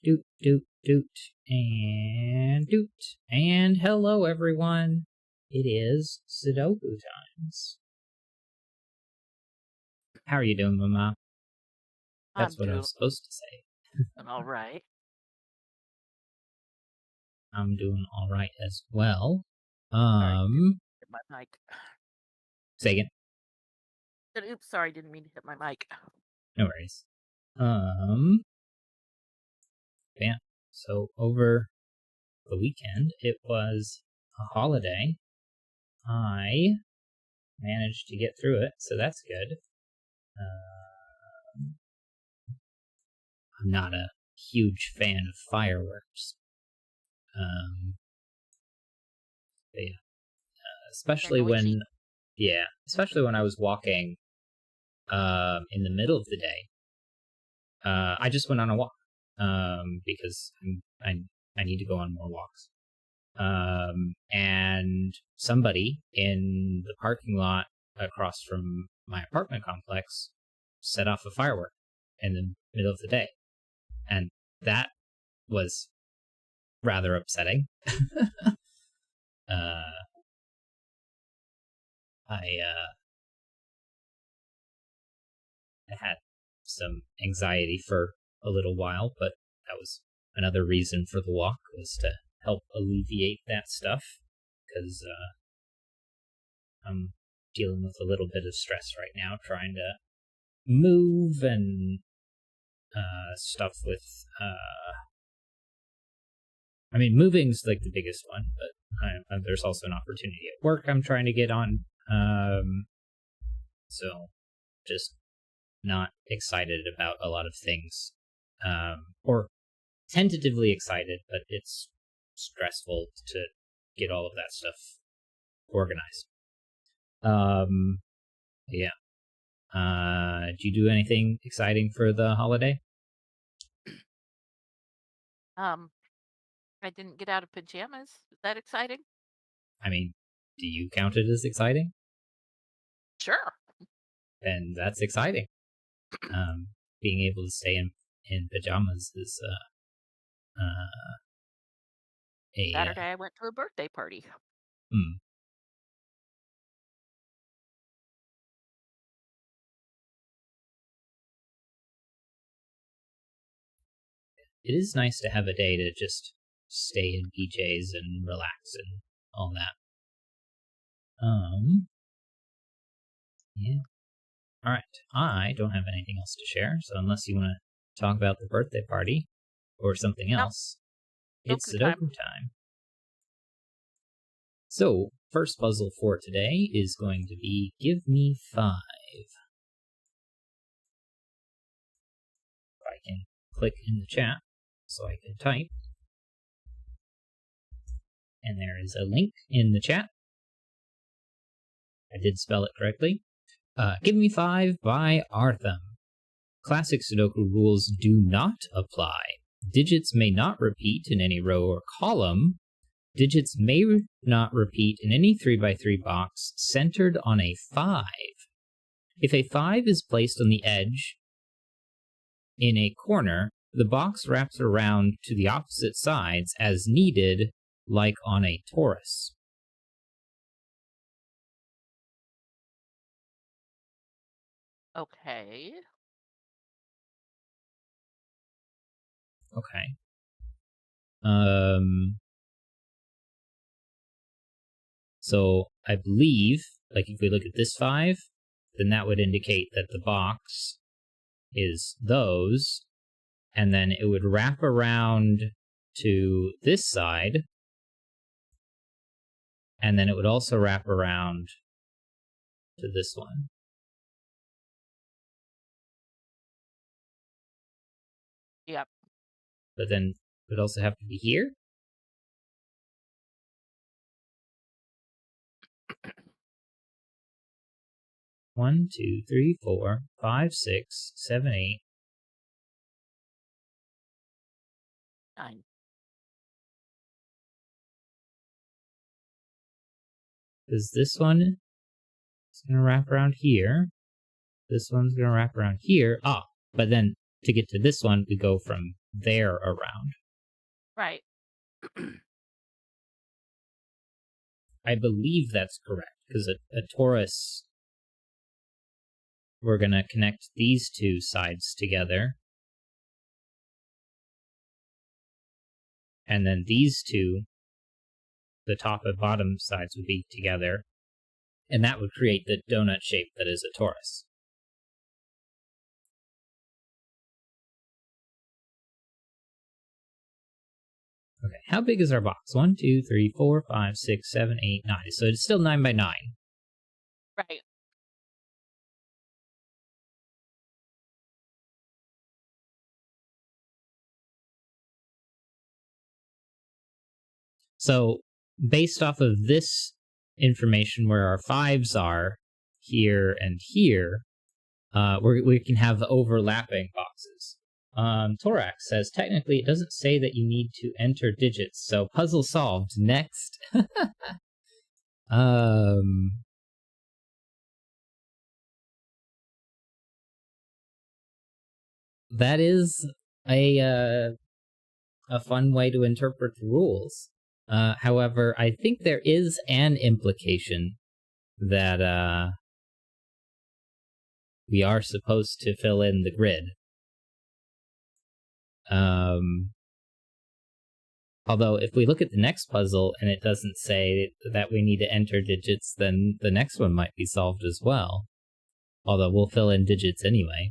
Doot, doot, doot, and doot. And hello, everyone. It is Sudoku times. How are you doing, Mama? That's what I was supposed to say. I'm all right. I'm doing all right as well. Hit my mic. Say again. Oops, sorry, didn't mean to hit my mic. No worries. Yeah. So over the weekend, it was a holiday. I managed to get through it, so that's good. I'm not a huge fan of fireworks. But yeah. Especially when I was walking in the middle of the day. I just went on a walk because I need to go on more walks. And somebody in the parking lot across from my apartment complex set off a firework in the middle of the day. And that was rather upsetting. I had some anxiety for a little while, but that was another reason for the walk, was to help alleviate that stuff, because I'm dealing with a little bit of stress right now, trying to move and stuff with moving's like the biggest one, but there's also an opportunity at work I'm trying to get on, so just not excited about a lot of things, or tentatively excited, but it's stressful to get all of that stuff organized. Yeah. Did you do anything exciting for the holiday? I didn't get out of pajamas. Is that exciting? I mean, do you count it as exciting? Sure. And that's exciting. Being able to stay in pajamas is Saturday I went to a birthday party. It is nice to have a day to just stay in PJs and relax and all that. Yeah. All right. I don't have anything else to share, so unless you want to talk about the birthday party or something else, it's Sudoku time. So, first puzzle for today is going to be Give Me 5. I can click in the chat so I can type. And there is a link in the chat. I did spell it correctly. Give Me 5 by Artham. Classic Sudoku rules do not apply. Digits may not repeat in any row or column. Digits may not repeat in any 3x3 box centered on a 5. If a 5 is placed on the edge in a corner, the box wraps around to the opposite sides as needed, like on a torus. Okay. So I believe, like, if we look at this 5, then that would indicate that the box is those, and then it would wrap around to this side, and then it would also wrap around to this one. Yep. But then it would also have to be here. One, 2, 3, 4, 5, 6, 7, 8. 9. Because this one is going to wrap around here. This one's going to wrap around here. But then to get to this one, we go from they're around. Right. I believe that's correct, because a torus, we're going to connect these two sides together. And then these two, the top and bottom sides, would be together. And that would create the donut shape that is a torus. Okay, how big is our box? 1, 2, 3, 4, 5, 6, 7, 8, 9. So it's still 9 by 9. Right. So based off of this information where our 5s are here and here, we can have overlapping boxes. Thorax says, technically, it doesn't say that you need to enter digits, so puzzle solved. Next. That is a fun way to interpret the rules. However, I think there is an implication that we are supposed to fill in the grid. Although, if we look at the next puzzle and it doesn't say that we need to enter digits, then the next one might be solved as well. Although we'll fill in digits anyway.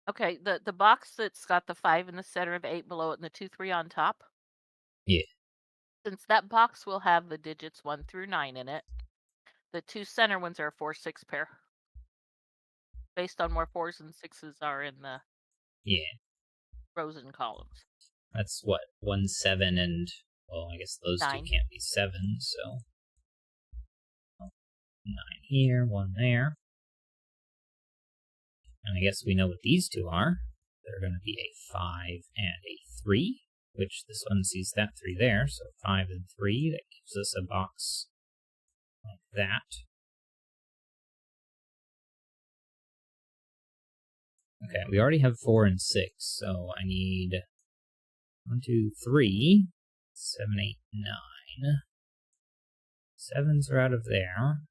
Okay, the box that's got the 5 in the center of 8 below it and the 2, 3 on top. Yeah. Since that box will have the digits 1 through 9 in it, the 2 center ones are a 4, 6 pair. Based on where 4s and 6s are in the rows and columns. That's what, 1, 7, and, well, I guess those 9. two can't be 7, so 9 here, 1 there. And I guess we know what these two are. They're going to be a 5 and a 3, which this one sees that 3 there, so 5 and 3. That gives us a box like that. Okay, we already have 4 and 6, so I need 1, 2, 3, 7, 8, 9. 7s are out of there,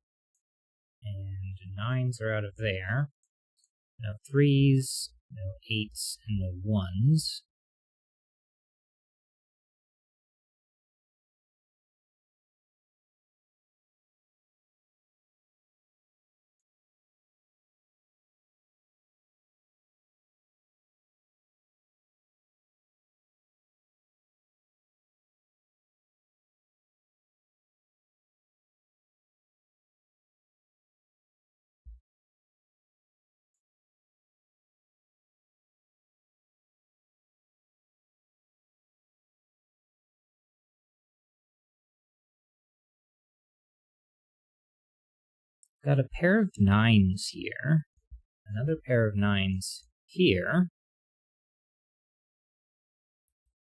and 9s are out of there. No 3s, no 8s, and no 1s. Got a pair of 9s here. Another pair of 9s here.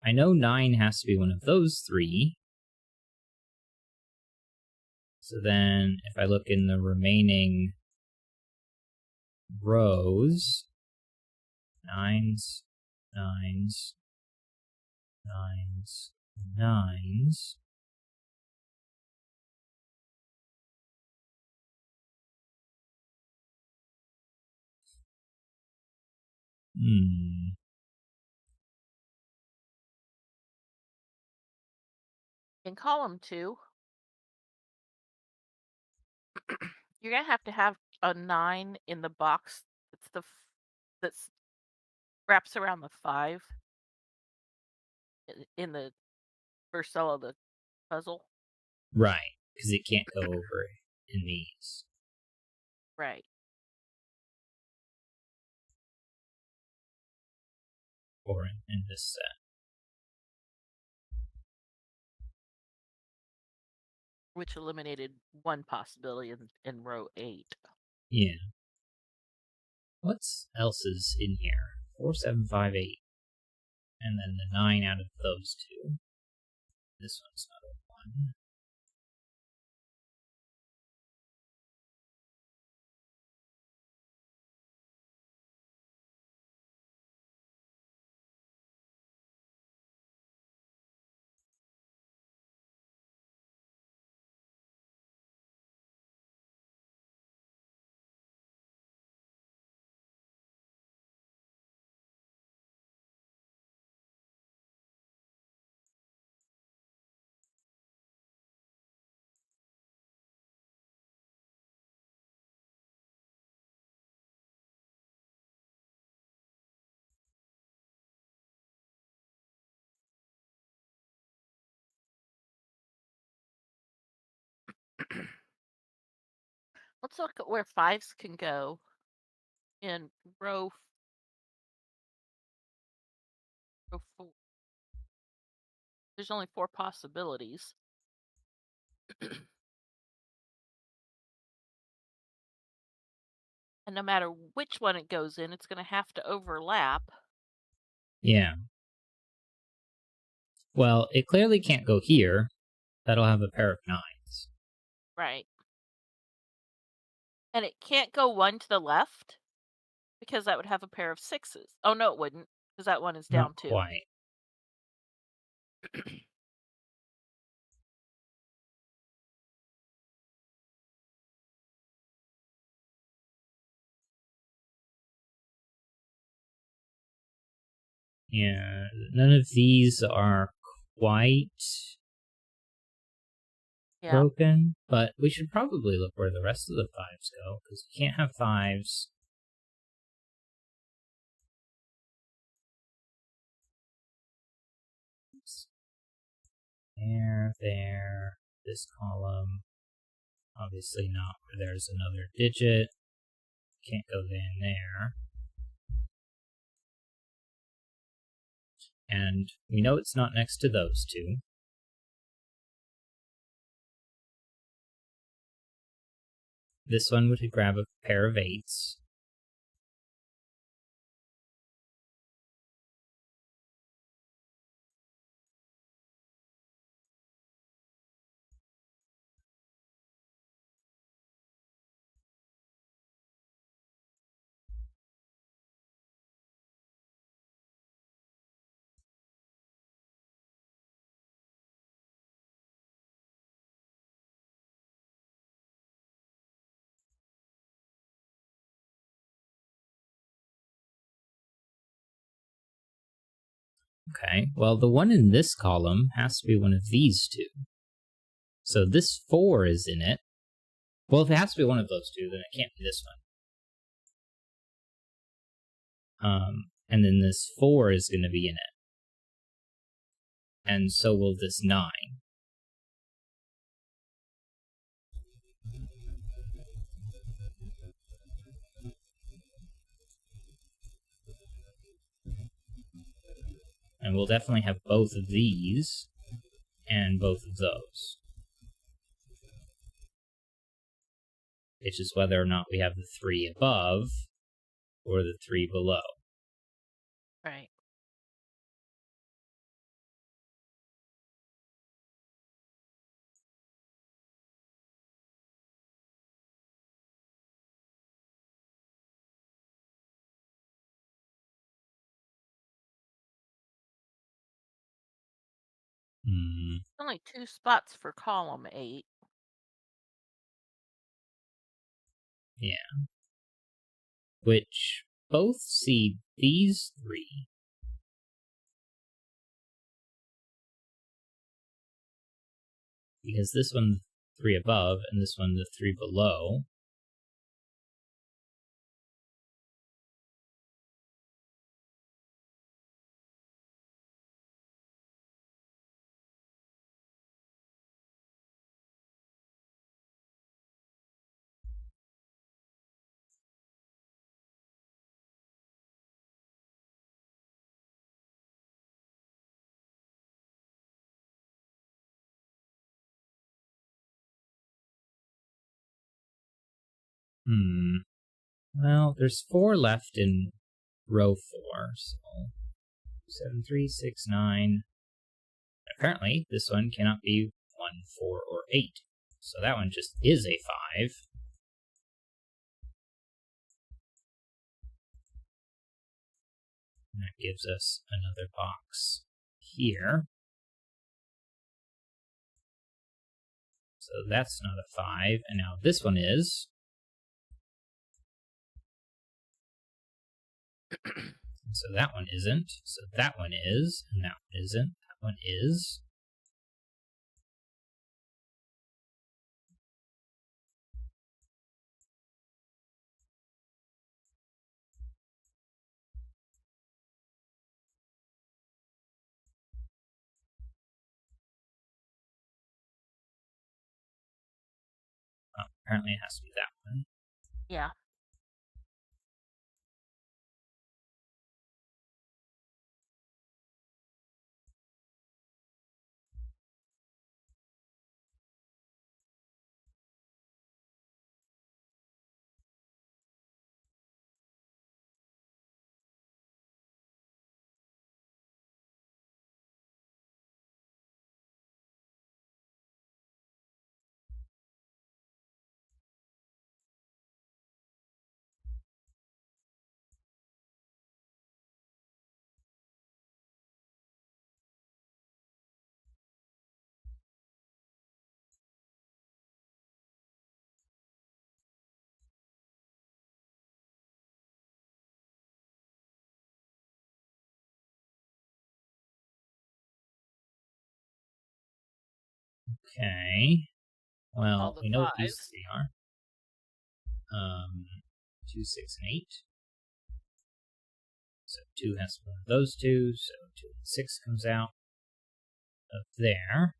I know 9 has to be one of those 3. So then, if I look in the remaining rows, 9s, 9s, 9s, 9s. In column 2, you're going to have a 9 in the box that's wraps around the 5 in the first cell of the puzzle. Right, because it can't go over in these. Right. Or in this set. Which eliminated one possibility in row 8. Yeah. What else is in here? 4, 7, 5, 8. And then the 9 out of those two. This one's not a 1. Let's look at where 5s can go in row 4. There's only 4 possibilities. And no matter which one it goes in, it's going to have to overlap. Yeah. Well, it clearly can't go here. That'll have a pair of 9s. Right. And it can't go one to the left because that would have a pair of 6s. Oh, no, it wouldn't, because that one is down Not too. quite. Yeah, none of these are quite broken, but we should probably look where the rest of the 5s go, because you can't have 5s. Oops. There, this column. Obviously not where there's another digit. Can't go in there. And we know it's not next to those two. This one would grab a pair of 8s. Okay, well, the one in this column has to be one of these two. So this 4 is in it. Well, if it has to be one of those two, then it can't be this one. And then this 4 is going to be in it. And so will this 9. And we'll definitely have both of these and both of those. It's just whether or not we have the 3 above or the 3 below. Right. Only 2 spots for column 8. Yeah. Which both see these 3. Because this one, the 3 above, and this one, the 3 below. Well, there's 4 left in row 4, so 7, 3, 6, 9. Apparently, this one cannot be 1, 4, or 8. So that one just is a 5. And that gives us another box here. So that's not a 5, and now this one is. So that one isn't. So that one is, and that one isn't. That one is. Oh, apparently it has to be that one. Yeah. Okay. All Well, the we know what these fives. three are. 2, 6, and 8. So 2 has one of those two, so 2 and 6 comes out of there.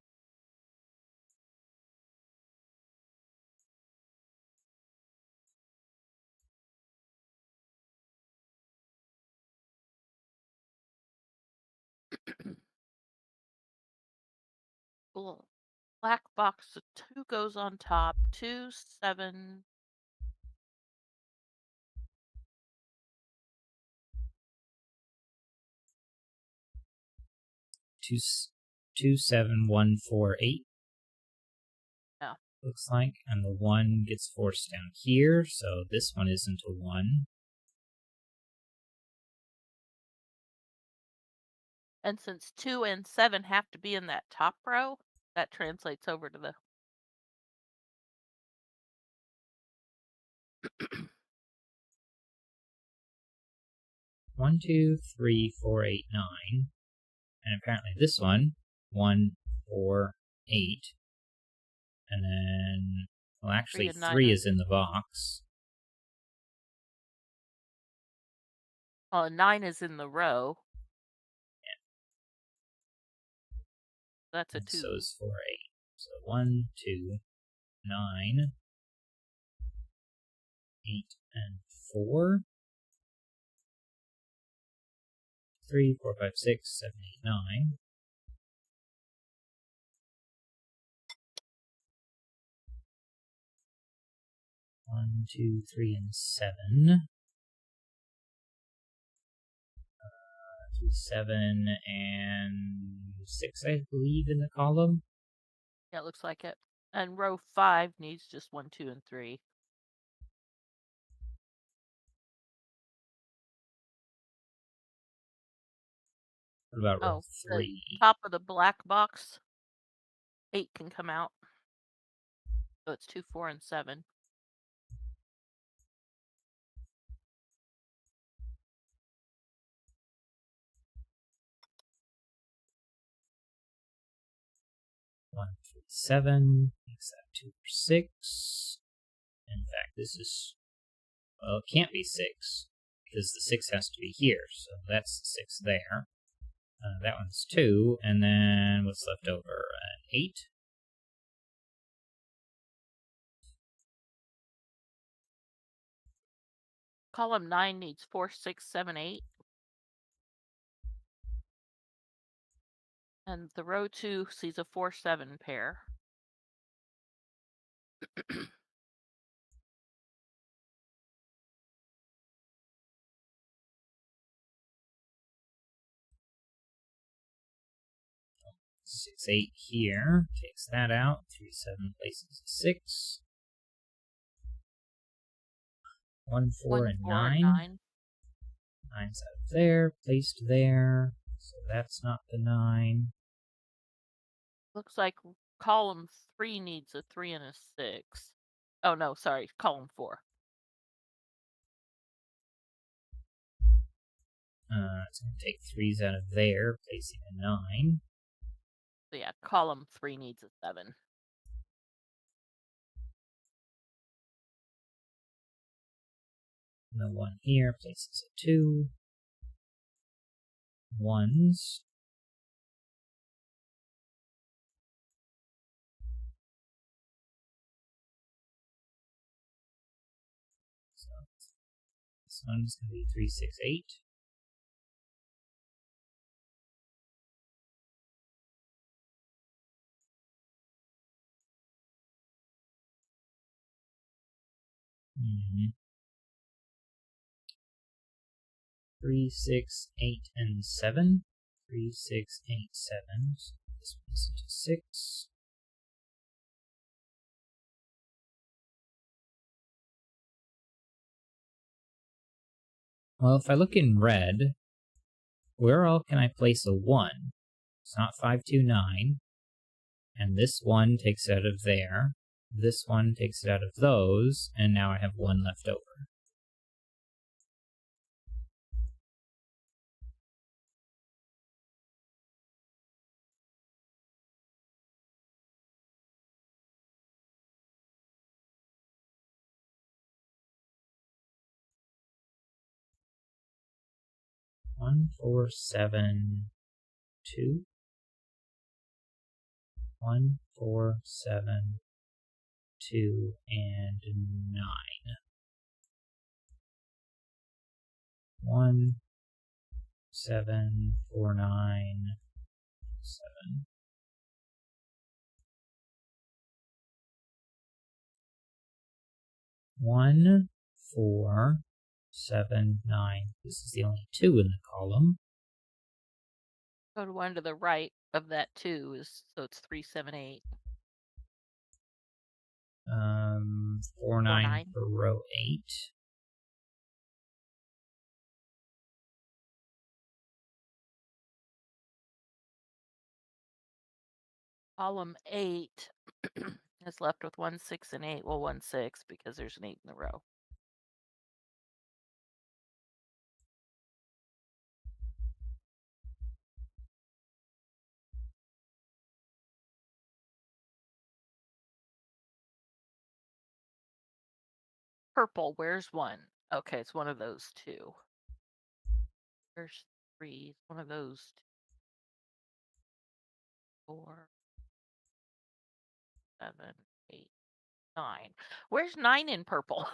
Black box, so 2 goes on top. 2, 7. 2, 7, 1, 4, 8. Yeah. Looks like, and the 1 gets forced down here, so this one isn't a 1. And since 2 and 7 have to be in that top row, that translates over to the 1, 2, 3, 4, 8, 9. And apparently this one, 1, 4, 8. And then, well, 3 actually, and 9 3 are is in the box. well, 9 is in the row. That's a And 2. so is 4, 8. So 1, 2, 9, 8, and 4. 3, 4, 5, 6, 7, 8, 9. One, 2, 3, and 7. 3, 7, and 6, I believe, in the column. Yeah, it looks like it. And row 5 needs just 1, 2, and 3. What about row Oh, the 3? top of the black box, 8 can come out. So it's 2, 4, and 7. One, 3, 7. Makes that 2 or 6. In fact, this is, well, it can't be 6 because the 6 has to be here. So that's 6 there. That one's 2, and then what's left over? 8. Column 9 needs 4, 6, 7, 8. And the row 2 sees a 4, 7 pair. Six, 8 here. Takes that out. 3, 7 places a 6. 1, 4, 1, and 4, and 9. 9. 9's out of there. Placed there. So that's not the 9. Looks like column 3 needs a 3 and a 6. Oh, no, sorry, column 4. It's going to take 3's out of there, placing a 9. So yeah, column 3 needs a 7. And the 1 here places a 2. 1's. This one's going to be 368. Mm-hmm. 3, 6, 8, and 7. 3, 6, 8, 7. So this one's into 6. Well, if I look in red, where all can I place a 1? It's not 5, 2, 9. And this one takes it out of there. This one takes it out of those. And now I have 1 left over. One, 4, 7, 2. 1, 4, 7, 2, and 9. 1, 7, 4, 9, 7. 1, 4, 7, 9. This is the only 2 in the column. Go to one to the right of that 2 so it's 3, 7, 8. 4, 9 for row 8. Column 8 is left with 1, 6, and 8. Well, 1, 6 because there's an 8 in the row. Purple, where's 1? Okay, it's one of those 2. Where's 3? It's one of those 2. 4, 7, 8, 9. Where's 9 in purple?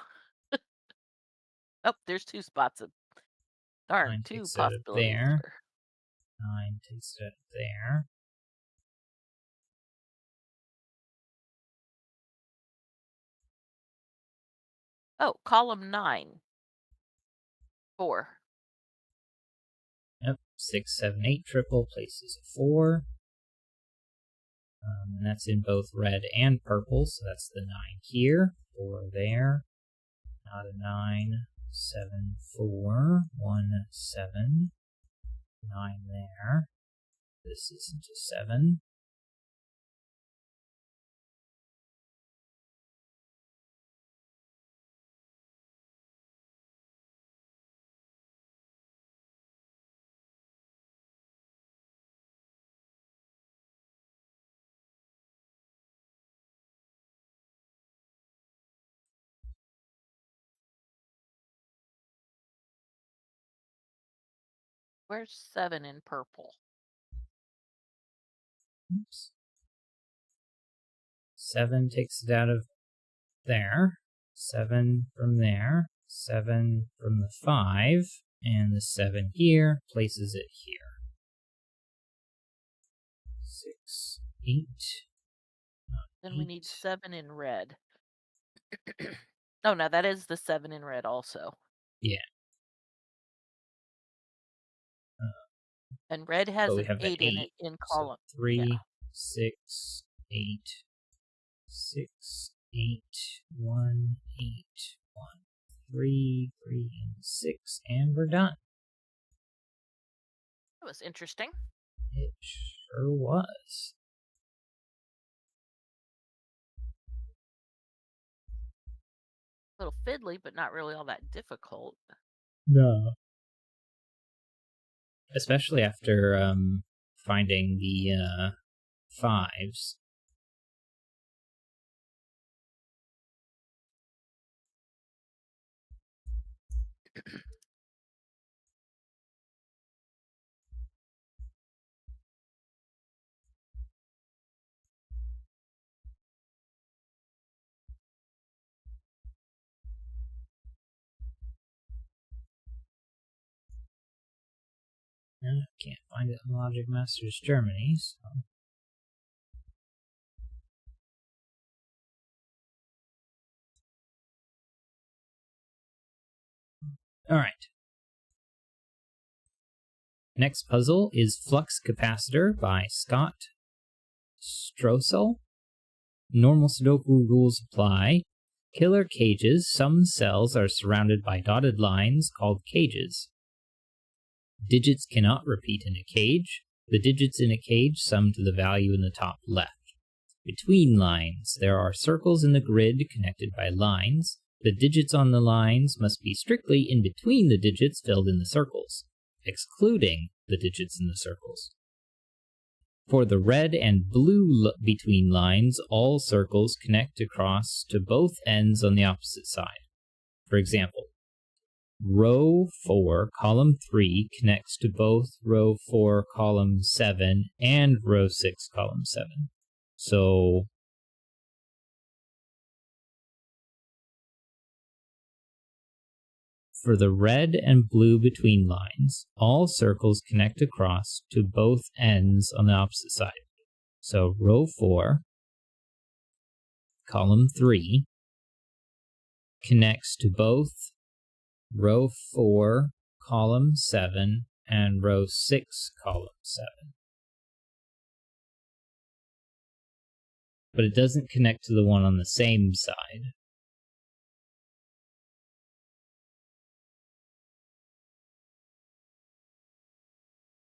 Oh, there's 2 spots of darn, 9 2 takes it out of possibilities there. for 9 takes it out of there. Oh, column 9. 4. Yep, 6, 7, 8 triple places a 4. And that's in both red and purple, so that's the 9 here, 4 there, not a 9, 7, 4, 1, 7, 9 there. This isn't a 7. Where's 7 in purple? Oops. 7 takes it out of there, 7 from there, 7 from the 5, and the 7 here places it here. 6, 8. Then we need 7 in red. Oh, no, that is the 7 in red also. Yeah. And red has But we an have the 8 in it in column. So 3, Yeah. 6, 8, 6, 8, 1, 8, 1, 3, 3, and 6, and we're done. That was interesting. It sure was. A little fiddly, but not really all that difficult. No. Especially after finding the 5s. Can't find it in Logic Masters Germany, so... Alright. Next puzzle is Flux Capacitor by Scott Stroessel. Normal Sudoku rules apply. Killer cages. Some cells are surrounded by dotted lines called cages. Digits cannot repeat in a cage. The digits in a cage sum to the value in the top left. Between lines, there are circles in the grid connected by lines. The digits on the lines must be strictly in between the digits filled in the circles, excluding the digits in the circles. For the red and blue between lines, all circles connect across to both ends on the opposite side. For example, row 4, column 3 connects to both row 4, column 7 and row 6, column 7. So for the red and blue between lines, all circles connect across to both ends on the opposite side. So row 4, column 3 connects to both row 4, column 7 and row 6, column 7. But it doesn't connect to the one on the same side.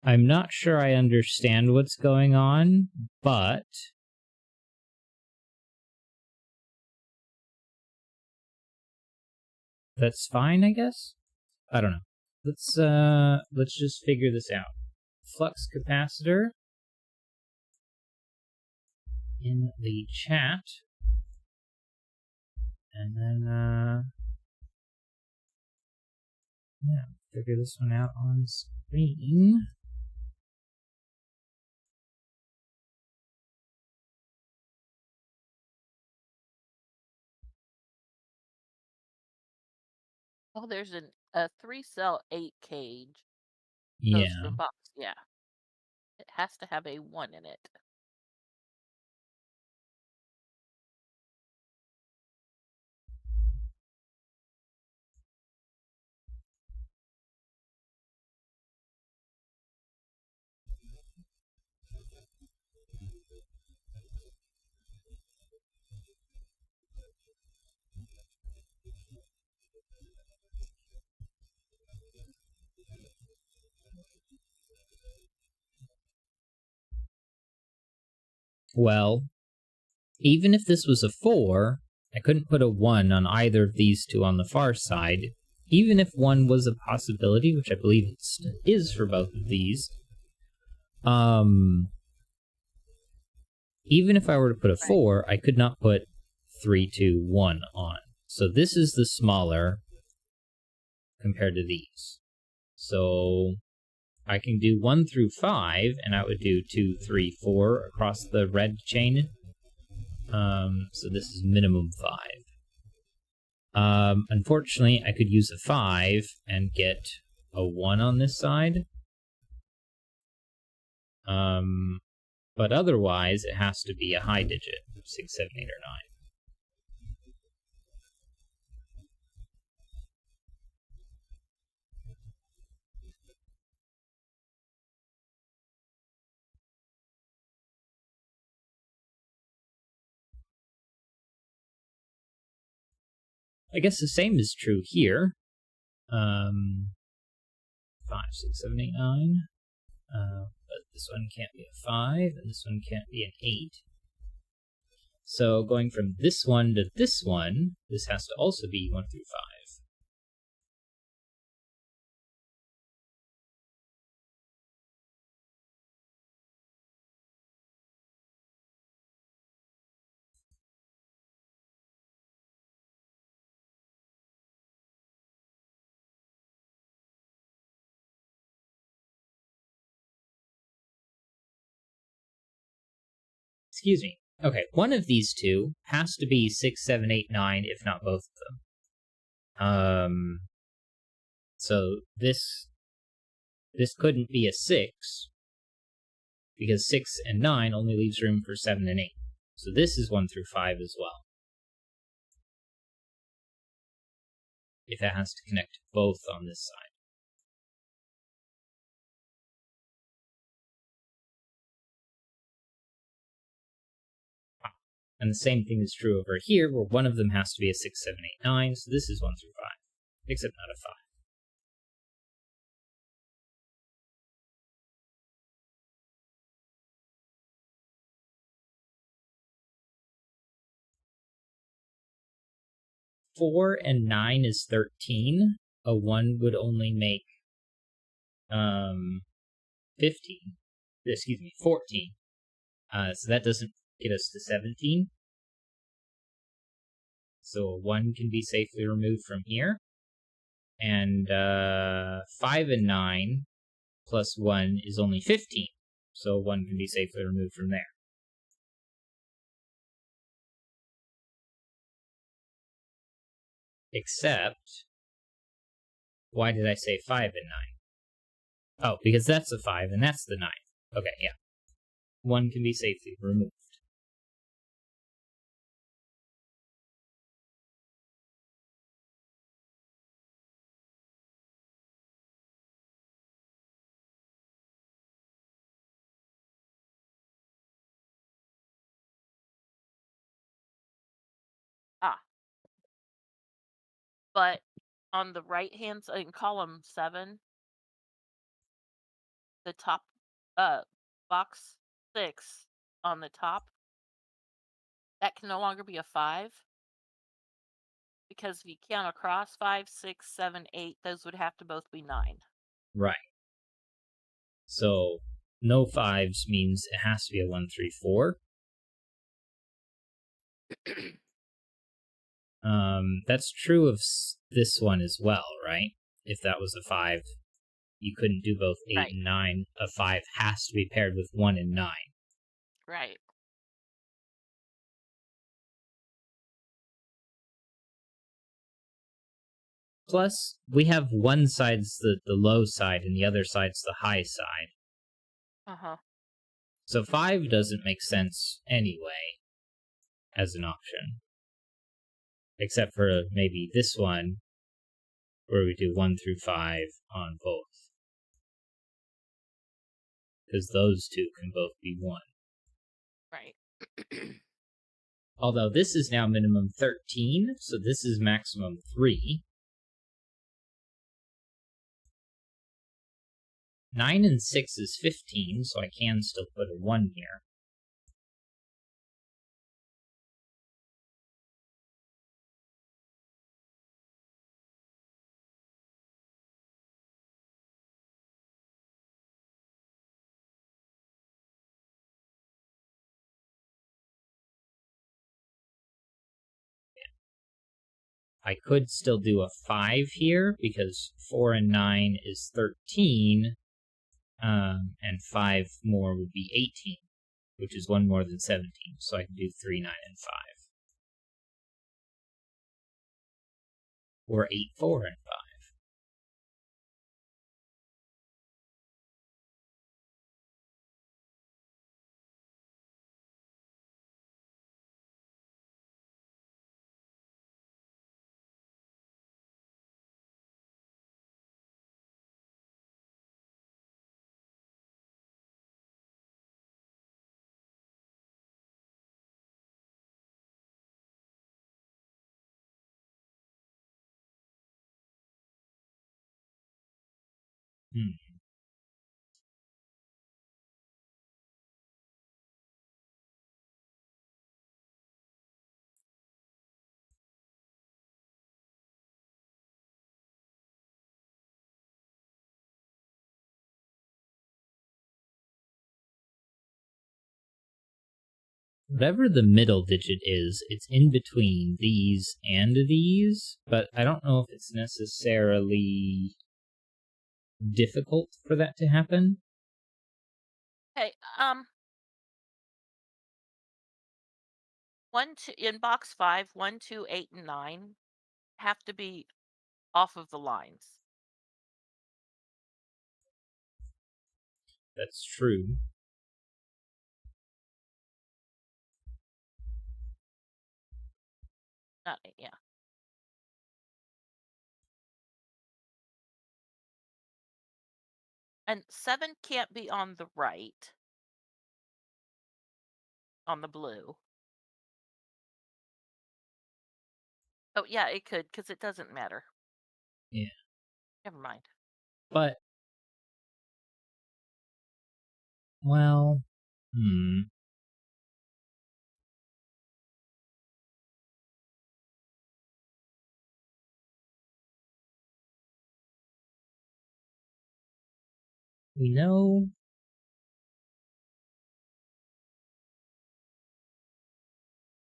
I'm not sure I understand what's going on, but that's fine, I guess? I don't know. Let's just figure this out. Flux capacitor in the chat. And then, yeah, figure this one out on screen. Oh, there's a 3-cell 8 cage. Yeah. Goes for box, yeah. It has to have a 1 in it. Well, even if this was a 4, I couldn't put a 1 on either of these two on the far side. Even if 1 was a possibility, which I believe it is for both of these, even if I were to put a 4, I could not put 3, 2, 1 on. So this is the smaller compared to these. So I can do 1 through 5, and I would do 2, 3, 4 across the red chain. So this is minimum 5. Unfortunately, I could use a 5 and get a 1 on this side. But otherwise, it has to be a high digit, 6, 7, 8, or 9. I guess the same is true here. 5, 6, 7, 8, 9. But this one can't be a 5, and this one can't be an 8. So going from this one to this one, this has to also be 1 through 5. Excuse me. Okay, one of these two has to be 6, 7, 8, 9, if not both of them. So this this couldn't be a 6, because 6 and 9 only leaves room for 7 and 8. So this is 1 through 5 as well, if it has to connect both on this side. And the same thing is true over here, where one of them has to be a 6, 7, 8, 9, so this is 1 through 5, except not a 5. 4 and 9 is 13. A 1 would only make 15. Excuse me, 14. So that doesn't get us to 17. So a 1 can be safely removed from here. And 5 and 9 plus 1 is only 15. So 1 can be safely removed from there. Except, why did I say 5 and 9? Oh, because that's the 5 and that's the 9. Okay, yeah. 1 can be safely removed. But on the right-hand side, in column 7, the top box 6 on the top, that can no longer be a 5, because if you count across 5, 6, 7, 8, those would have to both be 9. Right. So no 5s means it has to be a 1, 3, 4. That's true of this one as well, right? If that was a 5, you couldn't do both 8 Right. and 9. A 5 has to be paired with 1 and 9. Right. Plus, we have one side's the low side and the other side's the high side. Uh-huh. So 5 doesn't make sense anyway as an option. Except for maybe this one, where we do 1 through 5 on both. Because those two can both be 1. Right. Although this is now minimum 13, so this is maximum 3. 9 and 6 is 15, so I can still put a 1 here. I could still do a 5 here, because 4 and 9 is 13, and 5 more would be 18, which is 1 more than 17, so I can do 3, 9, and 5. Or 8, 4, and 5. Whatever the middle digit is, it's in between these and these, but I don't know if it's necessarily difficult for that to happen. Okay, in box 5, 1, 2, 8, and 9 have to be off of the lines. That's true. Yeah. And 7 can't be on the right. On the blue. Oh, yeah, it could, because it doesn't matter. Yeah. Never mind. But, well, we know.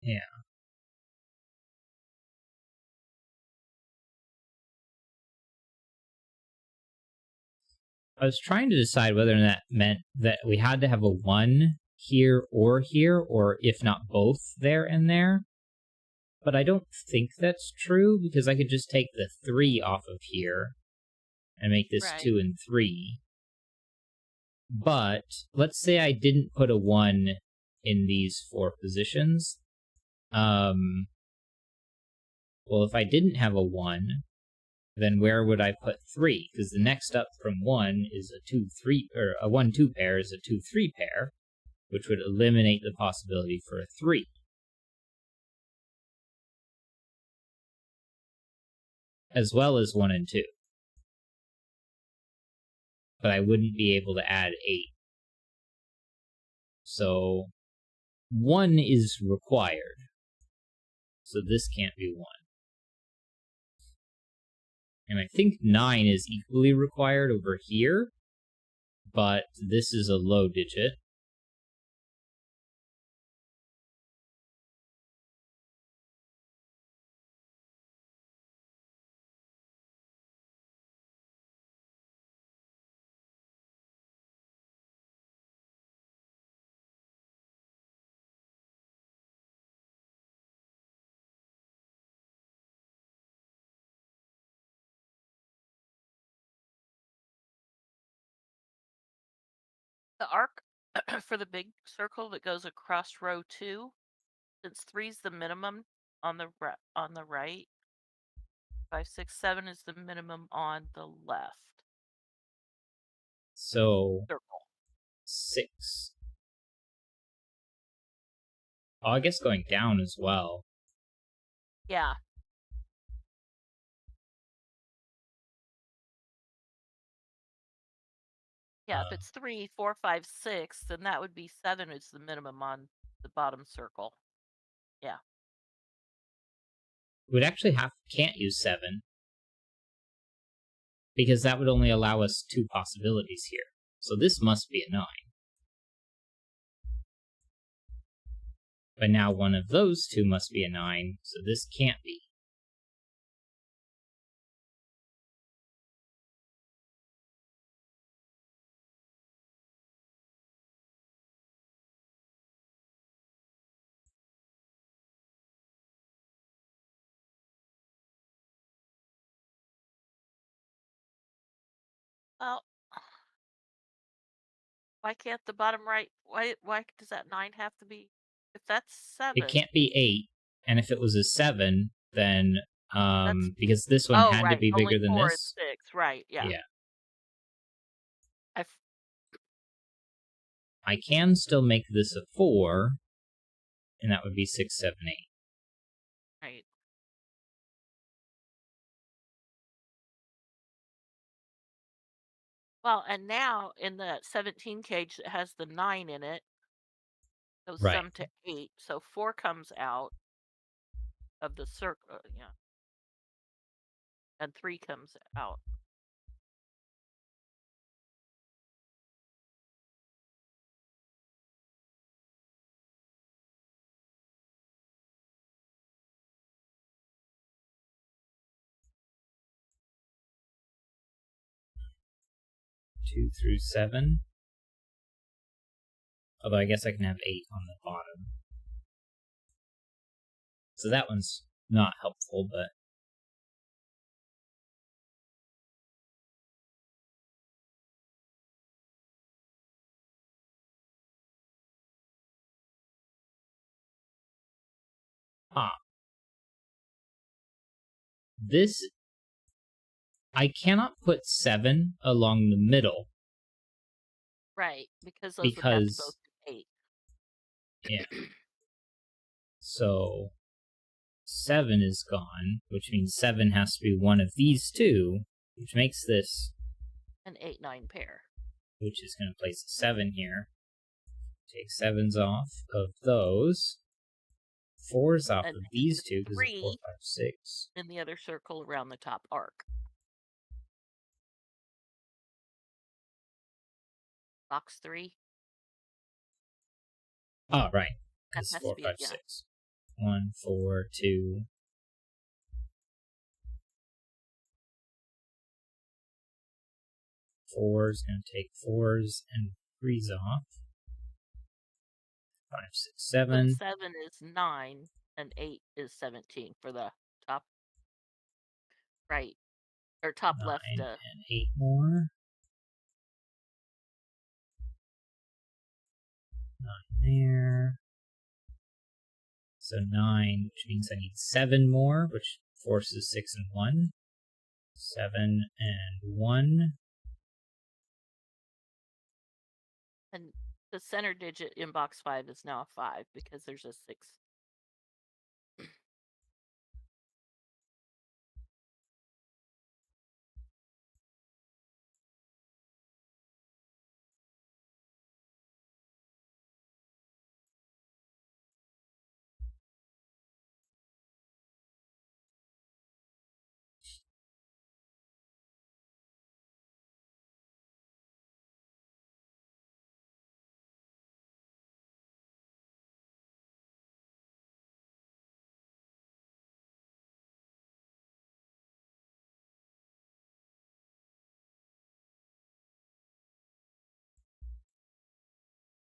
Yeah. I was trying to decide whether that meant that we had to have a 1 here, or if not both there and there. But I don't think that's true, because I could just take the 3 off of here and make this Right. 2 and 3. But let's say I didn't put a 1 in these 4 positions. Well, if I didn't have a 1, then where would I put 3? Because the next up from 1 is a 2-3, or a 1-2 pair is a 2-3 pair, which would eliminate the possibility for a 3. As well as 1 and 2. But I wouldn't be able to add 8. So 1 is required. So this can't be 1. And I think 9 is equally required over here, but this is a low digit. The arc for the big circle that goes across row 2, since 3 is the minimum on the right, 5, 6, 7 is the minimum on the left. So Circle. 6. Oh, I guess going down as well. Yeah. Yeah, if it's 3, 4, 5, 6, then that would be 7 is the minimum on the bottom circle. Yeah. We'd actually can't use 7, because that would only allow us 2 possibilities here. So this must be a 9. But now one of those 2 must be a 9, so this can't be. Well, why can't the bottom right, why does that 9 have to be, if that's 7? It can't be 8, and if it was a 7, then, That's, because this one had to right, be only bigger than 4 and this. 6, right, yeah. I can still make this a 4, and that would be 6, 7, 8. Right. Well, and now in the 17 cage that has the 9 in it, goes Right. sum to 8, so 4 comes out of the circle, yeah. And 3 comes out. Two through 7. Although I guess I can have 8 on the bottom. So that one's not helpful, but this, I cannot put 7 along the middle. Right, because those would have to both be 8. Yeah. So 7 is gone, which means 7 has to be one of these two, which makes this an 8-9 pair. Which is going to place a 7 here. Take 7s off of those. 4s off of these two because it's 4, 5, 6. In the other circle around the top arc. Box 3. Oh, right. Because 4, 5, 6. 1, 4, 2. Four is going to take 4s and 3s off. 5, 6, 7. So 7 is 9, and 8 is 17 for the top right, or top 9 left. And 8 more. 9 there. So 9, which means I need 7 more, which forces 6 and 1. 7 and 1. And the center digit in box 5 is now a 5 because there's a 6.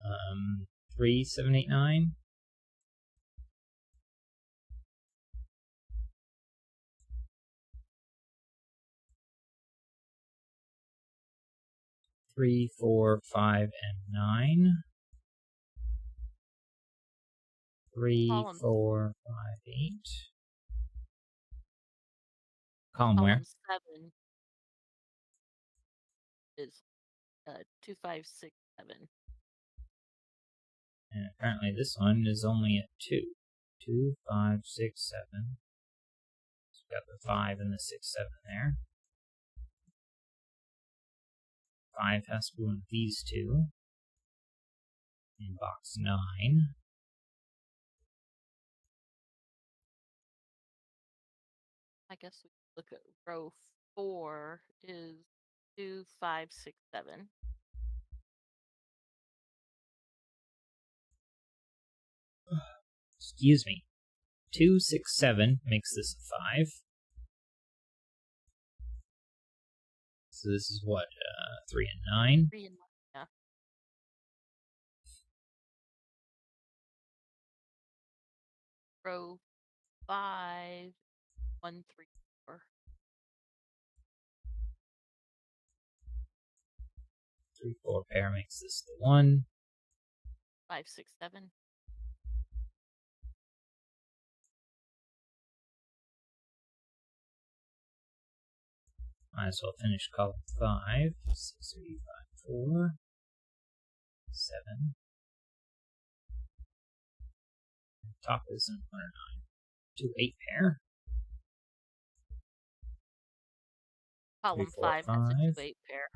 Um, 3, 7, 8, 9. 3, 4, 5, and 9. 3, 4, 5, 8. Column where? 7 is 2, 5, 6, 7. And apparently this one is only at 2. 2, 5, 6, 7. So we've got the 5 and the 6, 7 there. 5 has to be one of these two. In box 9. I guess we look at row 4 is 2, 5, 6, 7. Excuse me. 2, 6, 7 makes this a 5. So this is what, 3 and 9? 3 and 9, yeah. Row 5, 1, 3, 4. 3, 4 pair makes this the 1. 5, 6, 7. Might as well finish column 5. 6, 3, 5, 4. 7. Top is in 1 or 9. 2, 8 pair. Column 3, 4, 5 has a 2, 8 pair.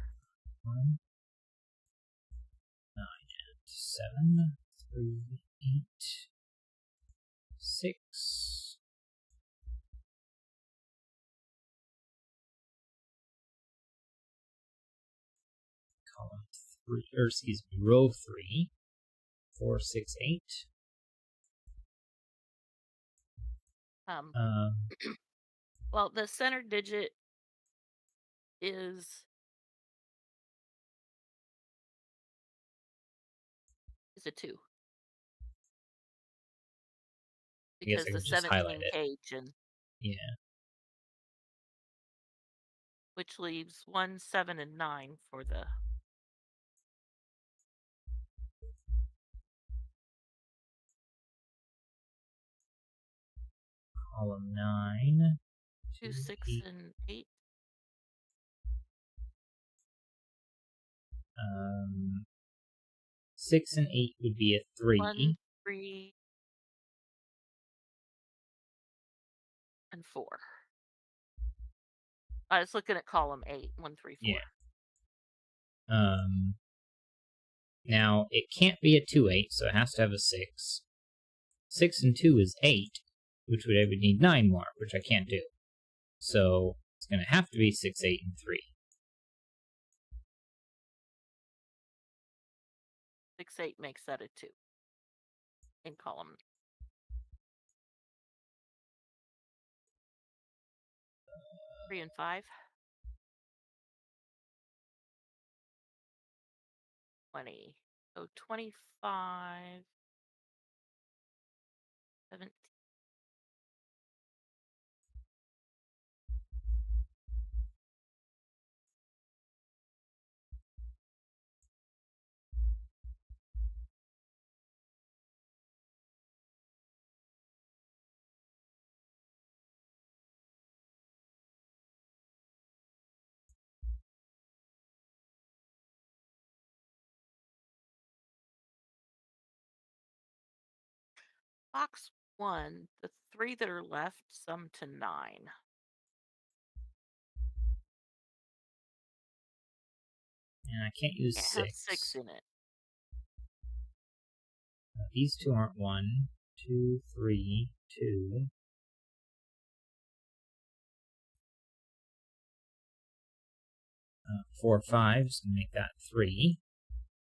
1, 9 and 7. 3, 8, 6. Column 3, or excuse me, row 3. 4, 6, 8. Well, the center digit is a 2. Because the 17 cage and yeah, which leaves 1, 7, and 9 for the column 9, 2, 6, and 8. 6 and 8 would be a 3. 1, 3, and 4. I was looking at column 8, 1, 3, 4. Yeah. Now, it can't be a 2-8, so it has to have a 6. 6 and 2 is 8, which I would need 9 more, which I can't do. So, it's going to have to be 6, 8, and 3. 6, 8 makes that a 2 in column. Three and 5. 20. So 25. 17. Box 1, the 3 that are left sum to 9. And I can't use Can't 6. have 6 in it. These two aren't 1, 2, 3, 2. 4, 5 is going to make that 3.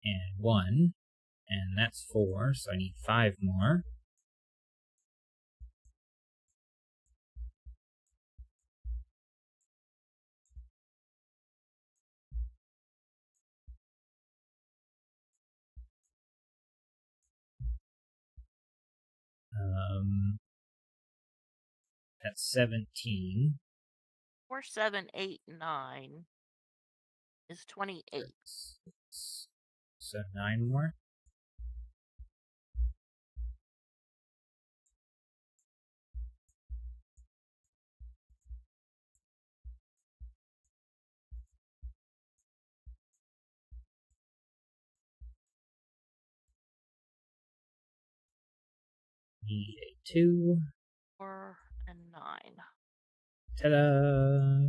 And 1. And that's 4, so I need 5 more. That's 17. 4, 7, 8, 9 is 28. So 9 more. Need a 2. 4 and 9. Ta-da!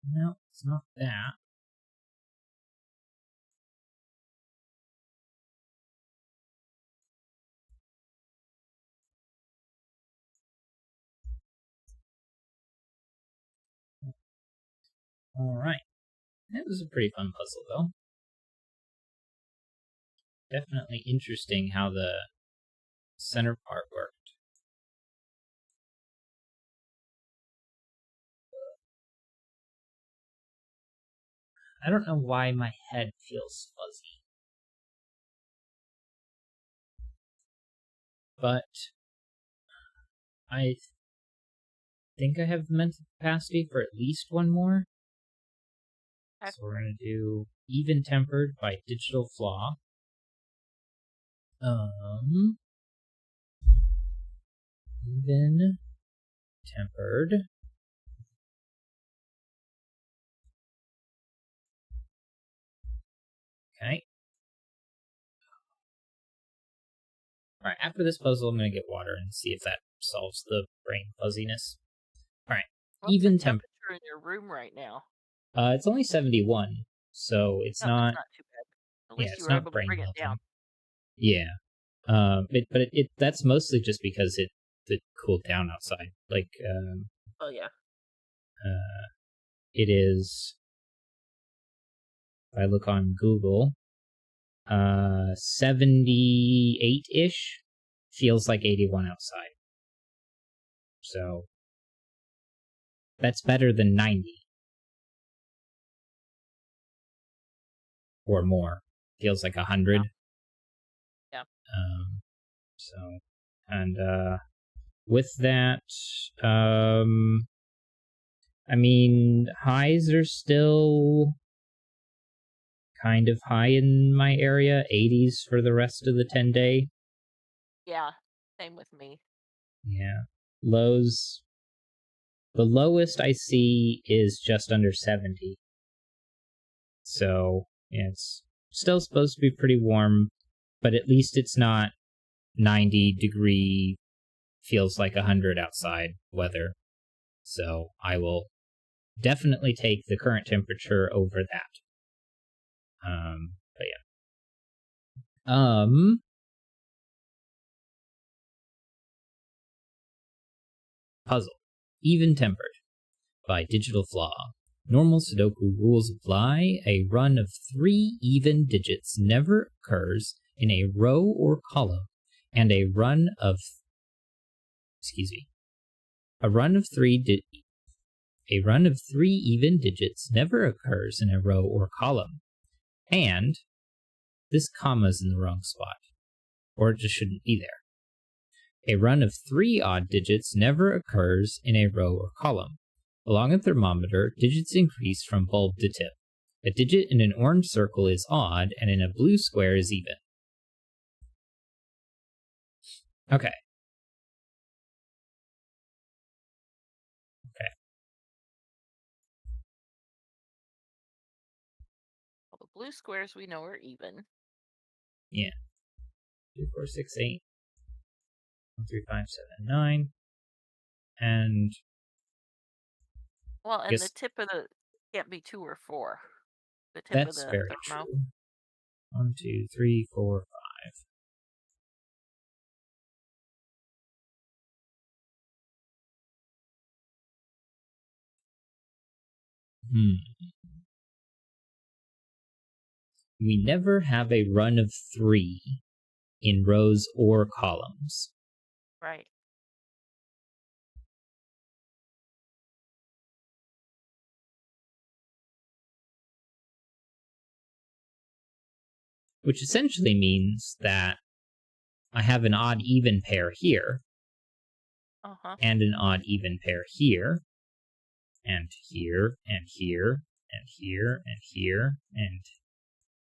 No, it's not that. Alright. That was a pretty fun puzzle, though. Definitely interesting how the center part worked. I don't know why my head feels fuzzy. But I think I have the mental capacity for at least one more. So we're going to do Even Tempered by Digital Flaw. Even Tempered. Okay. Alright, after this puzzle, I'm going to get water and see if that solves the brain fuzziness. Alright, Even Tempered. Temperature in your room right now? It's only 71, so it's not... That's not too bad. At Yeah, least you it's were not able to brain bring it melting. down. Yeah. But that's mostly just because it cooled down outside. Like, Oh, yeah. It is, if I look on Google, 78-ish, feels like 81 outside. So, that's better than 90. Or more. Feels like 100. Yeah. So, and, with that, I mean, highs are still kind of high in my area, 80s for the rest of the 10-day. Yeah, same with me. Yeah. Lows, the lowest I see is just under 70. So, yeah, it's still supposed to be pretty warm, but at least it's not 90-degree, feels like 100 outside weather. So I will definitely take the current temperature over that. But yeah. Puzzle. Even-tempered by Digital Flaw. Normal Sudoku rules apply. A run of 3 even digits never occurs in a row or column, and a run of 3 even digits never occurs in a row or column. And this comma's in the wrong spot, or it just shouldn't be there. A run of 3 odd digits never occurs in a row or column. Along a thermometer, digits increase from bulb to tip. A digit in an orange circle is odd, and in a blue square is even. Okay. Well, the blue squares we know are even. Yeah. 2, 4, 6, 8. 1, 3, 5, 7, 9. And well, and the tip of the can't be 2 or 4. The tip that's of the very thermo. true. 1, 2, 3, 4, 5. We never have a run of 3 in rows or columns. Right. Which essentially means that I have an odd even pair here, and an odd even pair here, and here, and here, and here, and here, and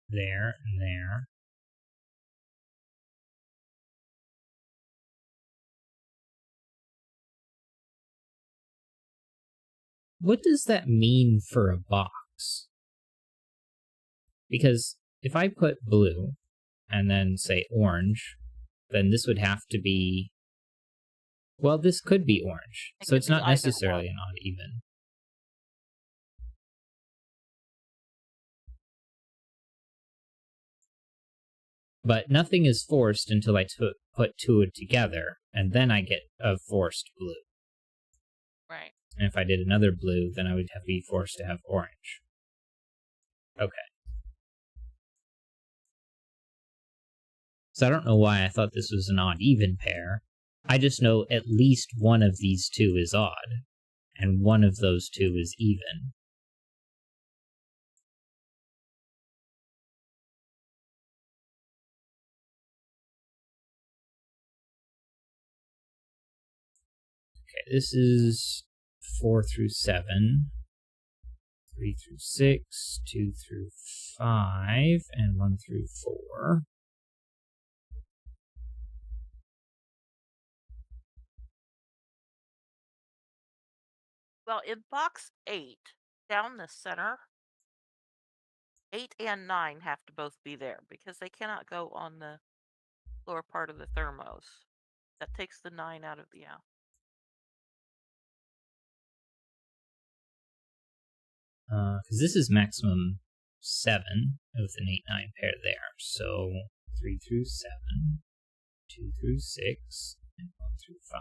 there, and there. What does that mean for a box? Because if I put blue and then say orange, then this would have to be... Well, this could be orange, so it's not necessarily an odd even. But nothing is forced until I put 2 together, and then I get a forced blue. Right. And if I did another blue, then I would be forced to have orange. Okay. So I don't know why I thought this was an odd-even pair. I just know at least one of these 2 is odd, and one of those 2 is even. Okay, this is 4 through 7, 3 through 6, 2 through 5, and 1 through 4. Well, in box 8, down the center, 8 and 9 have to both be there because they cannot go on the lower part of the thermos. That takes the 9 out of the out. Because this is maximum 7 with an 8-9 pair there. So 3 through 7, 2 through 6, and 1 through 5.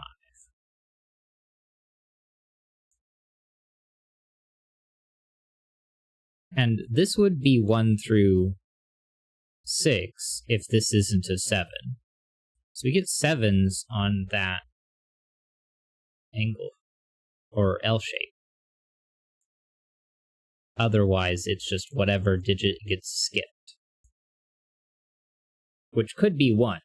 And this would be 1 through 6 if this isn't a 7. So we get 7s on that angle, or L shape. Otherwise, it's just whatever digit gets skipped. Which could be 1.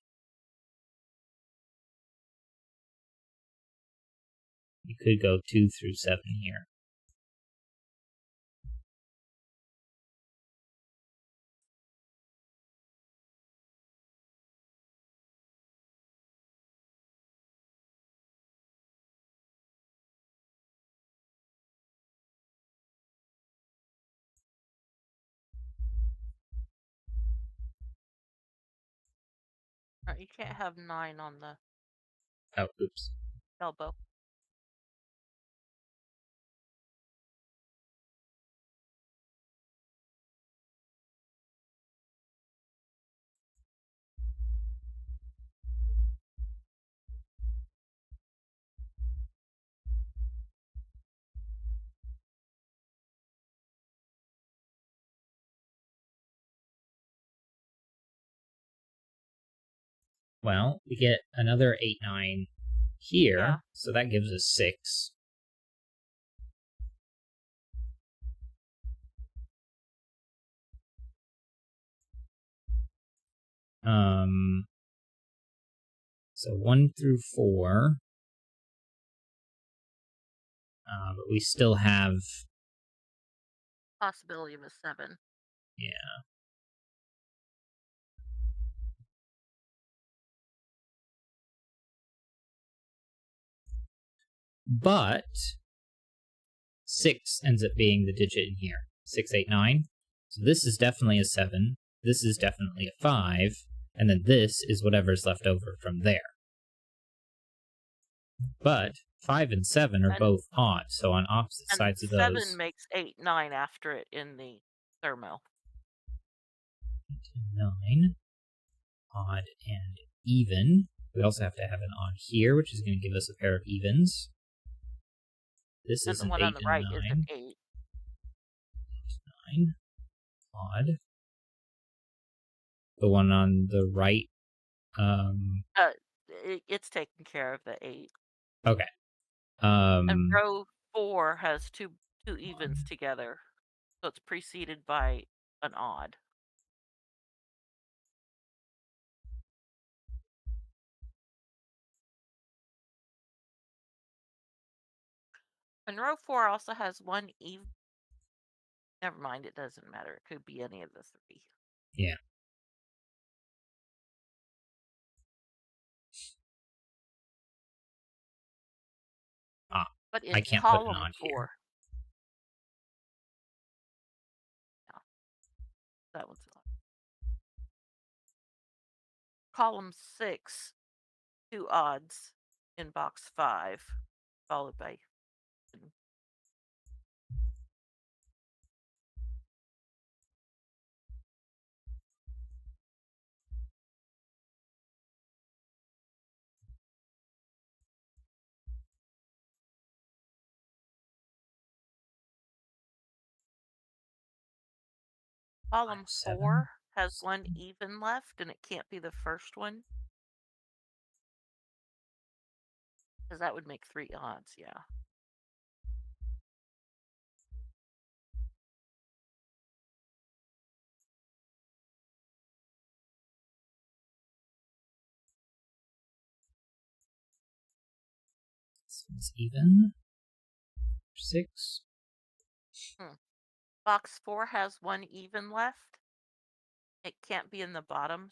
You could go 2 through 7 here. You can't have 9 on the Oh, oops. elbow. Well, we get another 8, 9 here, Yeah. so that gives us 6. So 1 through 4. But we still have... Possibility of a 7. Yeah. But 6 ends up being the digit in here. 6, 8, 9. So this is definitely a 7. This is definitely a 5. And then this is whatever's left over from there. But 5 and 7 are both odd, so on opposite sides of those... 7 makes 8, 9 after it in the thermo. 9. Odd and even. We also have to have an odd here, which is going to give us a pair of evens. This is an 8 on the right and 9. is an 8. 9. Odd. The one on the right... It's taking care of the 8. Okay. And row 4 has two evens together, so it's preceded by an odd. And row 4 also has one even. Never mind, it doesn't matter. It could be any of the 3. Yeah. But in I can't put an column odd 4, here. yeah, that one's odd. Column 6, 2 odds in box 5, followed by... Column 4 has 1 even left, and it can't be the first one. Because that would make 3 odds, yeah. This one's even. 6. Box 4 has 1 even left. It can't be in the bottom.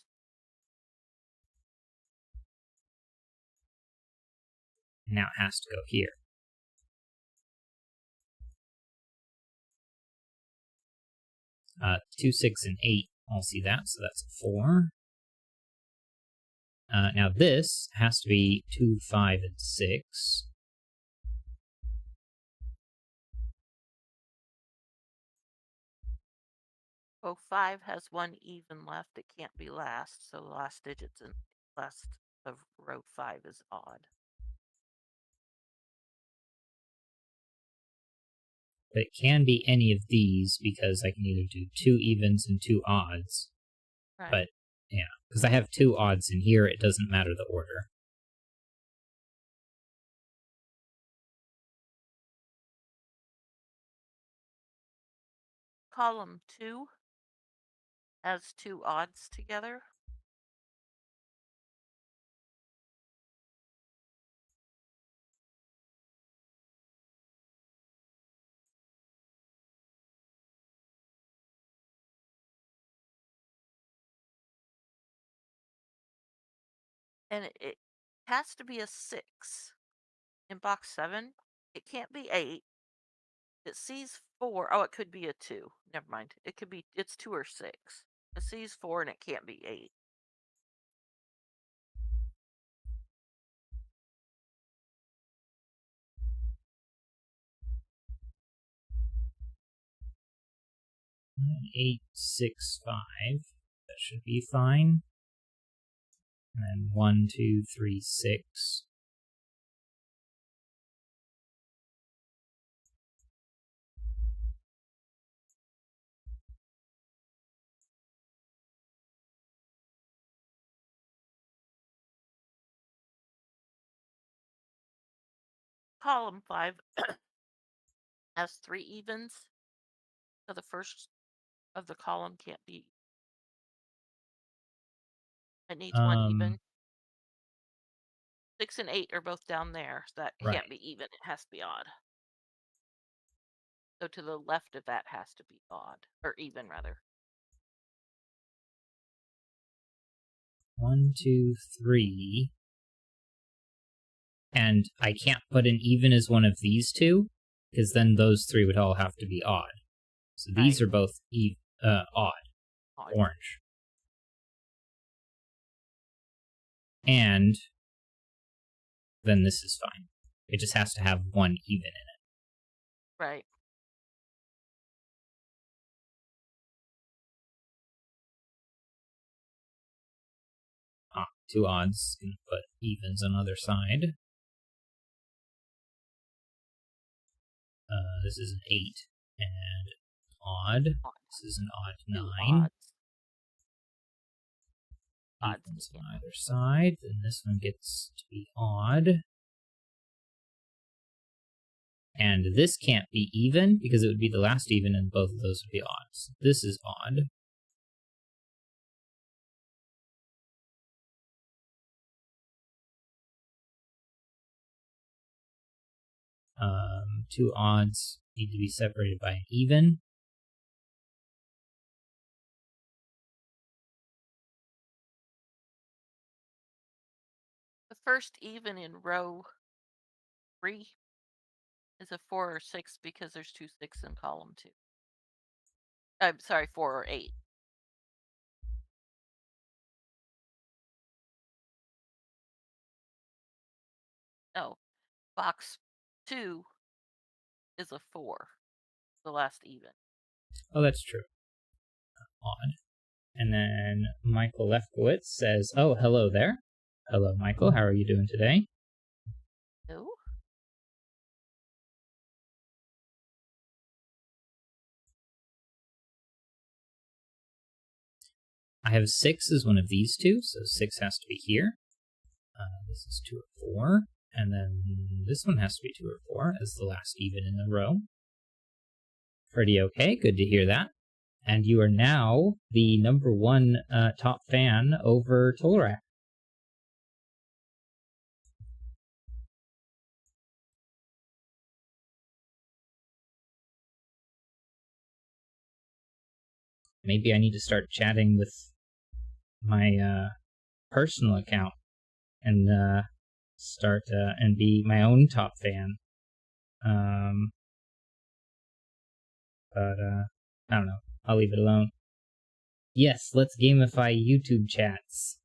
Now it has to go here. 2, 6, and 8. I'll see that, so that's a 4. Now this has to be 2, 5, and 6. Row 5 has 1 even left. It can't be last, so the last digits in last of row 5 is odd. But it can be any of these because I can either do 2 evens and 2 odds. Right. But, yeah, because I have 2 odds in here, it doesn't matter the order. Column 2 has 2 odds together. And it has to be a 6 in box 7. It can't be 8. It sees 4. Oh, it could be a 2. Never mind. It's 2 or 6. It sees 4 and it can't be 8. Eight, 6, 5. That should be fine. And then 1, 2, 3, 6. Column 5 has 3 evens. So the first of the column can't be. It needs 1 even. 6 and 8 are both down there, so that Right. can't be even. It has to be odd. So to the left of that has to be odd, or even rather. 1, 2, 3. And I can't put an even as one of these two, because then those 3 would all have to be odd. So these Right. are both odd. Orange. And then this is fine. It just has to have 1 even in it. Right. Ah, 2 odds. Can put evens on other side. This is an 8 and odd. This is an odd 9. Evens on either side. Then this one gets to be odd. And this can't be even because it would be the last even and both of those would be odd. So this is odd. Two odds need to be separated by an even. The first even in row 3 is a 4 or 6 because there's 2 6 in column 2. I'm sorry, 4 or 8. No, box 2 is a 4, the last even. Oh, that's true. Odd. And then Michael Lefkowitz says, oh, hello there. Hello, Michael. How are you doing today? No. I have 6 as one of these two, so 6 has to be here. This is 2 or 4. And then this one has to be 2 or 4 as the last even in the row. Pretty okay. Good to hear that. And you are now the #1 top fan over Tolrac. Maybe I need to start chatting with my personal account and start and be my own top fan. But I don't know. I'll leave it alone. Yes, let's gamify YouTube chats.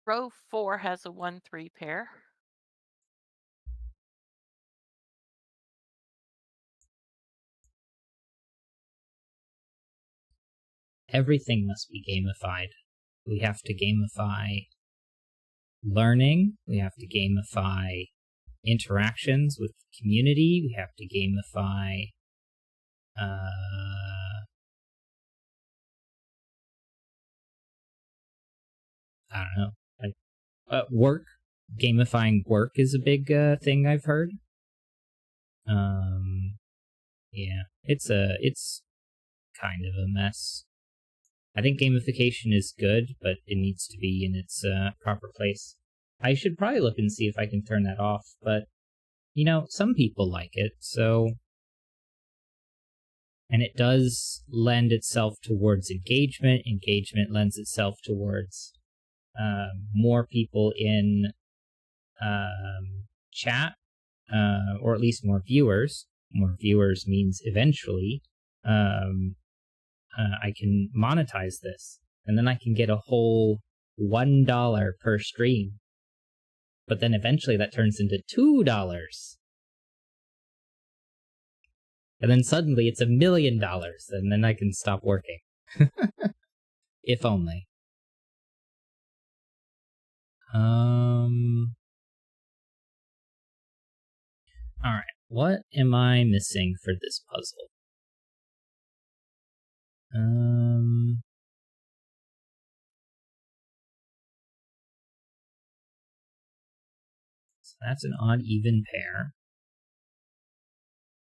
Row 4 has a 1 3 pair. Everything must be gamified. We have to gamify learning. We have to gamify interactions with the community. We have to gamify I don't know, like work. Gamifying work is a big thing I've heard. Yeah, it's kind of a mess. I think gamification is good, but it needs to be in its proper place. I should probably look and see if I can turn that off, but you know, some people like it, so. And it does lend itself towards engagement. Engagement lends itself towards more people in chat, or at least more viewers. More viewers means eventually I can monetize this, and then I can get a whole $1 per stream. But then eventually that turns into $2. And then suddenly it's $1 million, and then I can stop working. If only. Alright, what am I missing for this puzzle? So that's an odd even pair.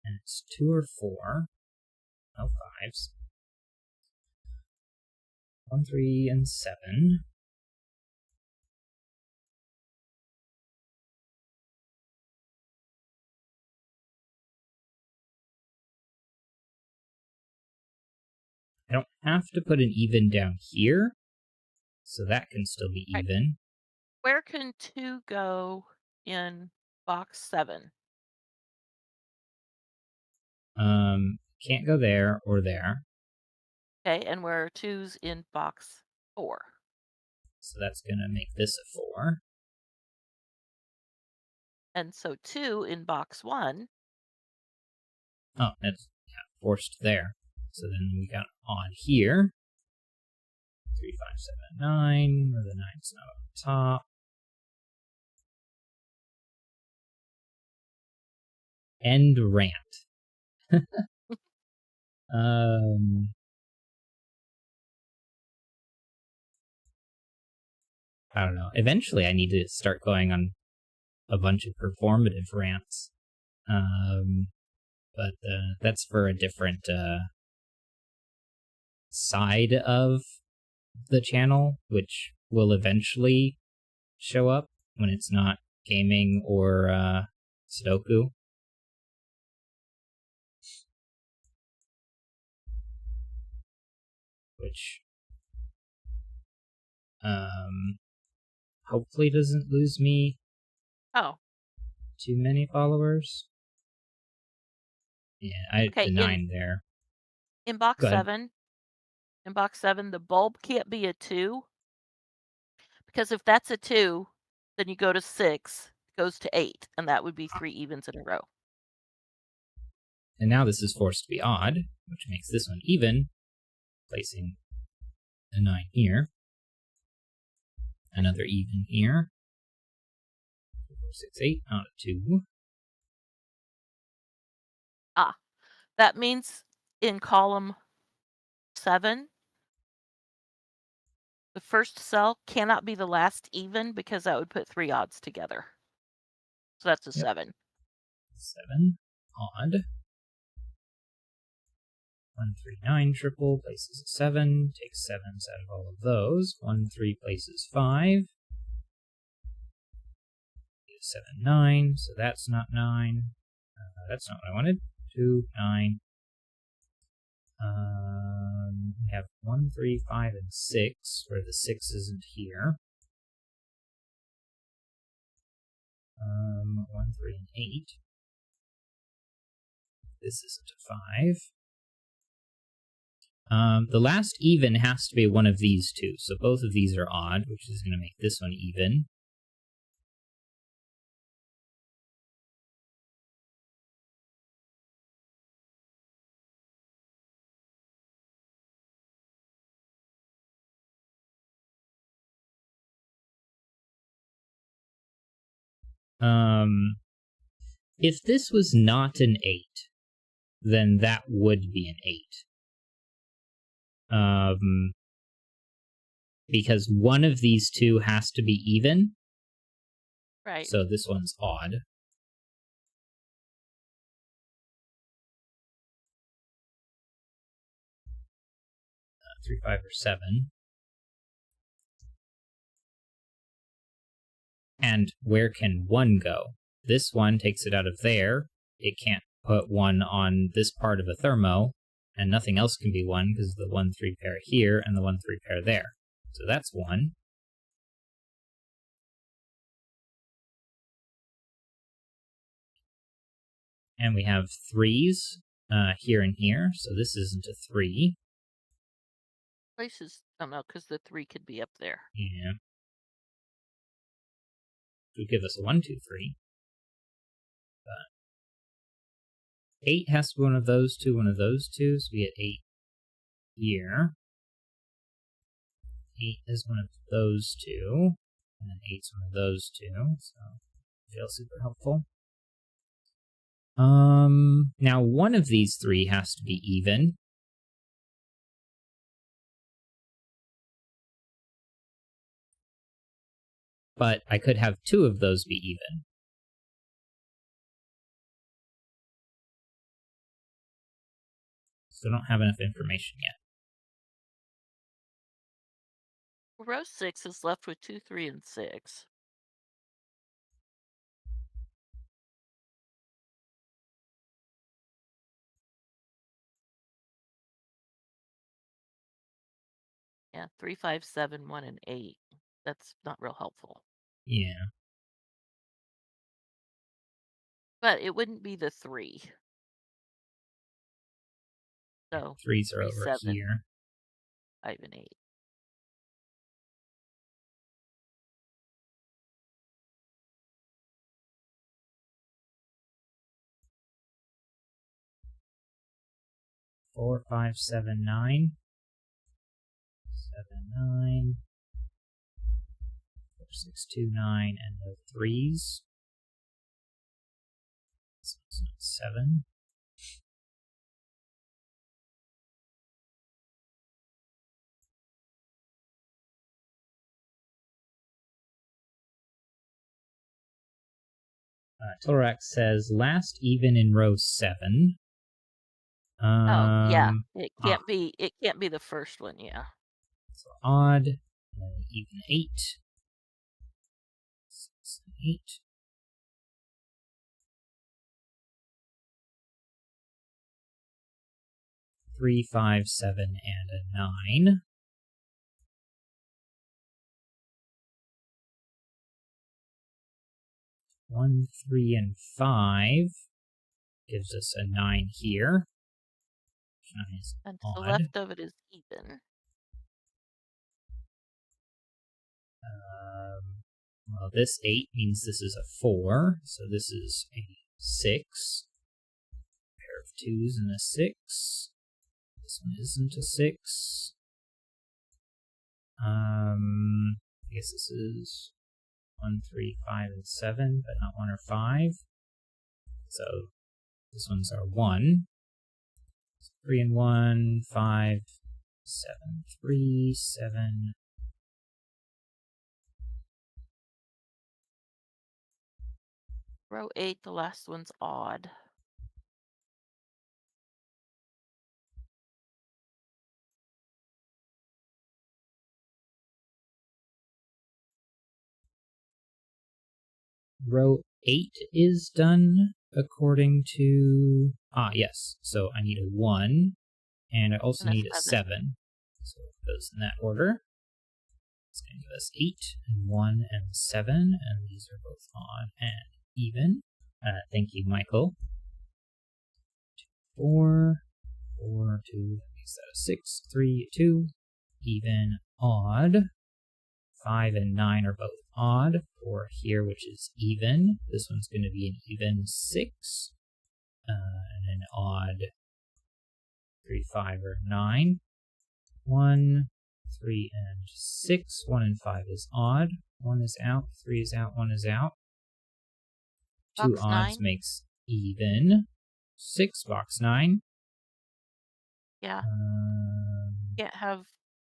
And it's 2 or 4. No 5s. 1, 3, and 7. I don't have to put an even down here, so that can still be even. Where can 2 go in box 7? Can't go there or there. Okay, and where are 2's in box 4? So that's going to make this a 4. And so 2 in box 1. Oh, that's forced there. So then we got odd here. 3, 5, 7, 9, where the 9's not on top. End rant. I don't know. Eventually I need to start going on a bunch of performative rants. But that's for a different side of the channel, which will eventually show up when it's not gaming or Sudoku. Which hopefully doesn't lose me too many followers. Yeah, I the 9 there. In box 7, the bulb can't be a 2. Because if that's a 2, then you go to 6, goes to 8, and that would be 3 evens in a row. And now this is forced to be odd, which makes this one even, placing a 9 here. Another even here. 4, 6, 8, not a 2. That means in column 7, the first cell cannot be the last even because that would put 3 odds together. So that's a 7. 7, odd. 1, 3, 9, triple, places a 7, takes 7s out of all of those. 1, 3, places 5. 7, 9, so that's not 9. That's not what I wanted. 2, 9. We have 1, 3, 5, and 6, where the 6 isn't here. 1, 3, and 8. This isn't a 5. The last even has to be one of these two, so both of these are odd, which is going to make this one even. If this was not an 8, then that would be an 8. Because one of these two has to be even. Right. So this one's odd. 3, 5, or 7. And where can 1 go? This one takes it out of there. It can't put 1 on this part of a thermo, and nothing else can be 1 because the 1, 3 pair here and the 1, 3 pair there. So that's 1. And we have 3s here and here, so this isn't a 3. Places, oh no, because the 3 could be up there. Yeah. It would give us a 1, 2, 3. But 8 has to be one of those two, so we get 8 here. 8 is one of those two, and then 8's one of those two, so feels super helpful. Now one of these 3 has to be even. But I could have 2 of those be even. So I don't have enough information yet. Row 6 is left with 2, 3, and 6. Yeah, 3, 5, 7, 1, and 8. That's not real helpful. Yeah. But it wouldn't be the 3. So 3s are 3, over 7, here. 5, and 8. Four, 5, 7, 9. 7, 9. 4, 6, 2, 9, and the 3s. This one's not 7. Torax says last even in row 7. Oh, yeah. It can't be the first one, yeah. So odd, and then even 8. 6 and 8. 3, 5, 7, and a 9. 1, 3, and 5 gives us a 9 here. 9 is And to odd. the left of it is even. Well, this 8 means this is a 4, so this is a 6. Pair of 2s and a 6. This one isn't a 6. I guess this is 1, 3, 5, and 7, but not 1 or 5. So this one's our 1. 3 and 1, 5, 7, 3, 7. Row 8, the last one's odd. Row 8 is done according to... yes. So I need a 1, and I also need a 7. So it goes in that order. It's going to give us 8, and 1, and 7, and these are both odd and even. Thank you, Michael. 4, 4, 2, that makes that a 6, 3, 2, even, odd. 5 and 9 are both odd. 4 here, which is even. This one's going to be an even 6. And an odd 3, 5, or 9. 1, 3, and 6. 1 and 5 is odd. 1 is out. 3 is out. 1 is out. 2 Box odds 9. makes even. 6, box 9. Yeah. Can't have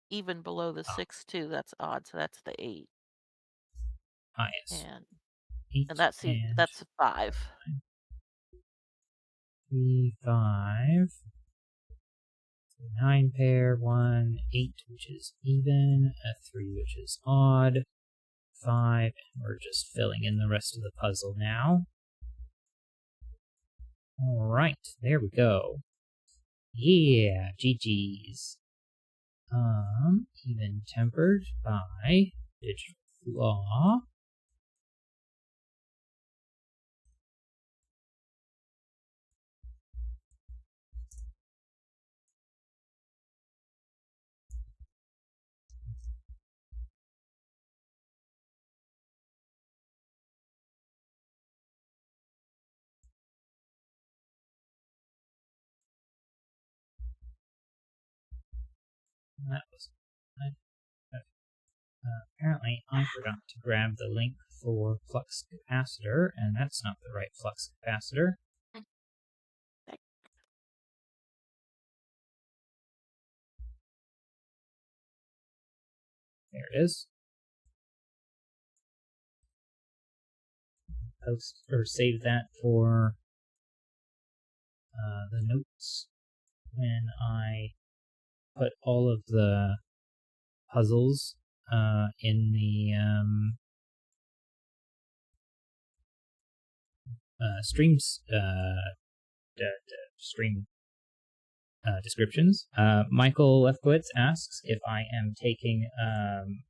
even below the 6 too. That's odd. So that's the 8. Yes. And 8 that's 5. 3, 5. 9 pair, 1, 8, which is even, a 3, which is odd, 5, and we're just filling in the rest of the puzzle now. Alright, there we go. Yeah, GG's. Even tempered by digital flaw. That was apparently I forgot to grab the link for flux capacitor, and that's not the right flux capacitor. There it is. Post or save that for the notes when I put all of the puzzles in the streams stream descriptions. Michael Lefkowitz asks if I am taking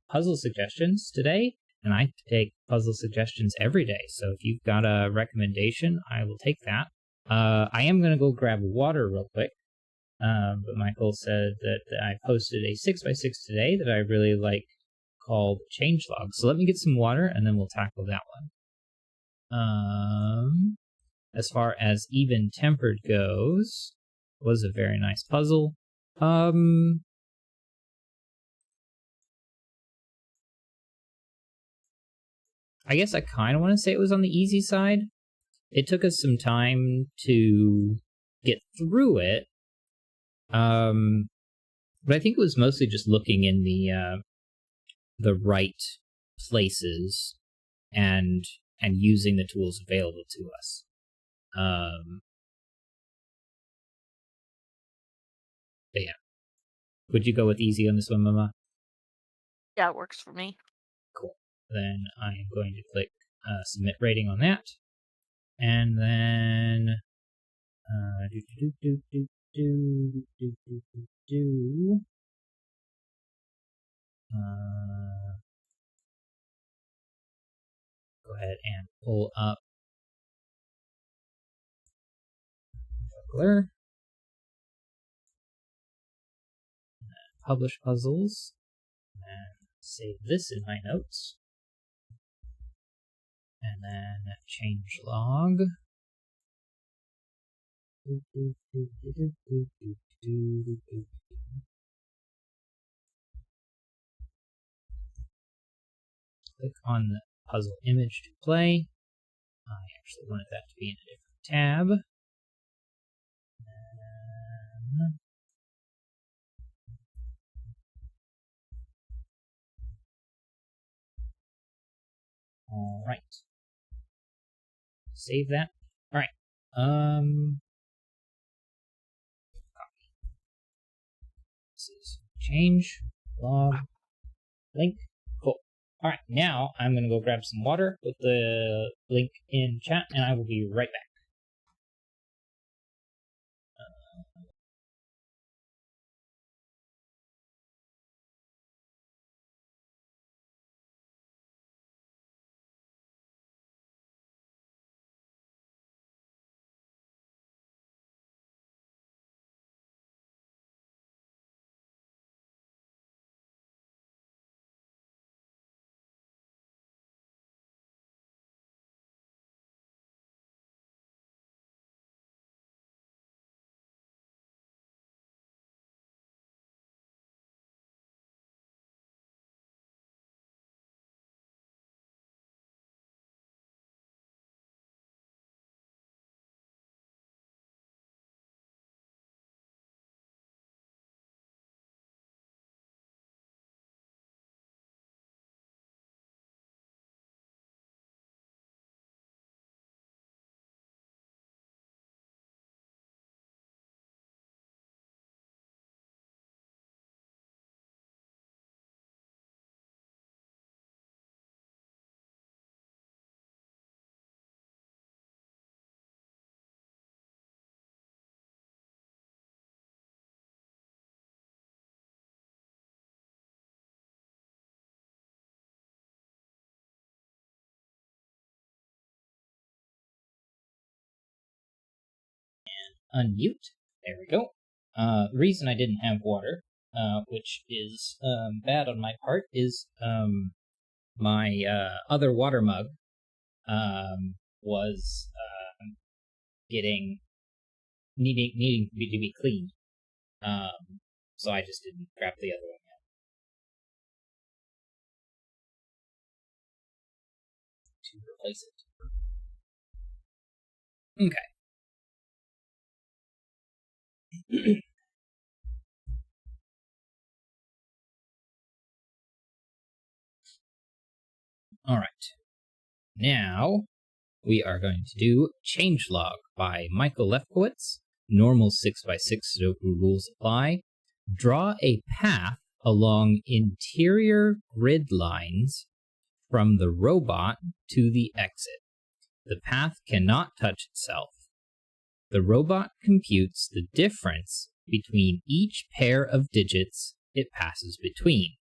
puzzle suggestions today, and I take puzzle suggestions every day. So if you've got a recommendation, I will take that. I am going to go grab water real quick. But Michael said that I posted a 6x6 today that I really like called Changelog. So let me get some water and then we'll tackle that one. As far as Even Tempered goes, was a very nice puzzle. I guess I kind of want to say it was on the easy side. It took us some time to get through it. But I think it was mostly just looking in the right places and using the tools available to us. But yeah. Would you go with easy on this one, Mama? Yeah, it works for me. Cool. Then I'm going to click submit rating on that. And then go ahead and pull up Juggler. Publish puzzles. And save this in my notes. And then change log. Click on the puzzle image to play. I actually wanted that to be in a different tab. All right. Save that. All right. Copy. This is change log link. Cool. All right. Now I'm gonna go grab some water. Put the link in chat, and I will be right back. Unmute. There we go. The reason I didn't have water, which is bad on my part, is my other water mug was needing to be cleaned. so I just didn't grab the other one yet to replace it. Okay. All right. Now we are going to do Changelog by Michael Lefkowitz. Normal 6x6 Sudoku rules apply. Draw a path along interior grid lines from the robot to the exit. The path cannot touch itself. The robot computes the difference between each pair of digits it passes between,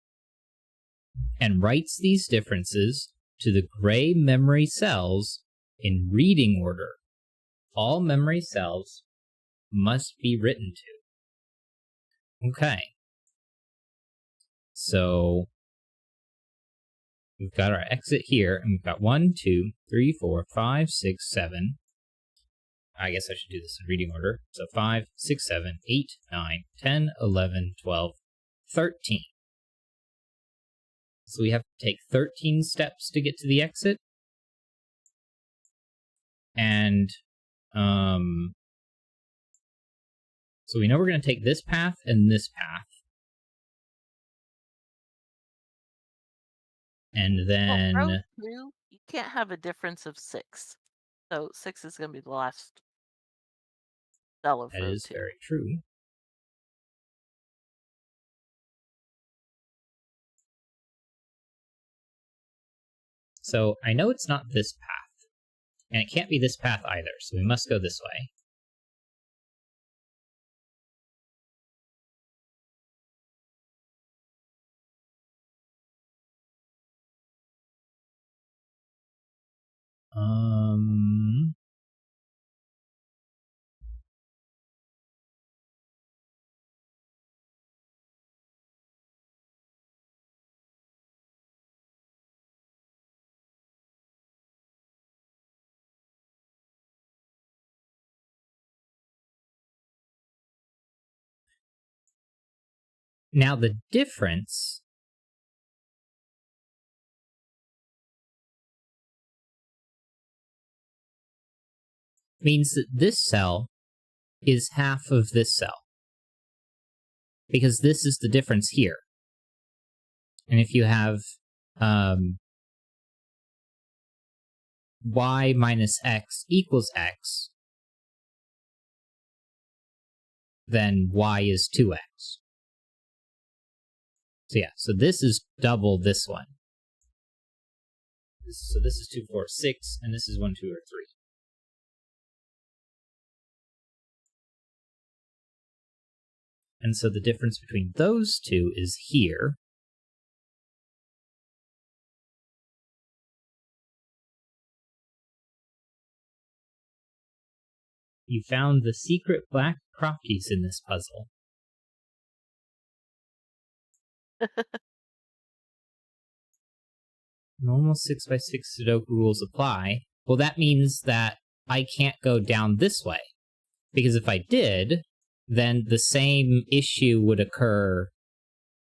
and writes these differences to the gray memory cells in reading order. All memory cells must be written to. Okay. So we've got our exit here, and we've got 1, 2, 3, 4, 5, 6, 7. I guess I should do this in reading order. So 5, 6, 7, 8, 9, 10, 11, 12, 13. So we have to take 13 steps to get to the exit. And so we know we're going to take this path and this path. And then... Well, row 2, you can't have a difference of 6. So 6 is going to be the last cell of row 2. That is very true. So I know it's not this path. And it can't be this path either, so we must go this way. Now the difference means that this cell is half of this cell, because this is the difference here. And if you have y minus x equals x, then y is 2x. So yeah, so this is double this one. So this is 2, 4, 6, and this is 1, 2, or 3. And so the difference between those two is here. You found the secret black crofties in this puzzle. Normal 6x6 Sudoku rules apply. Well, that means that I can't go down this way. Because if I did, then the same issue would occur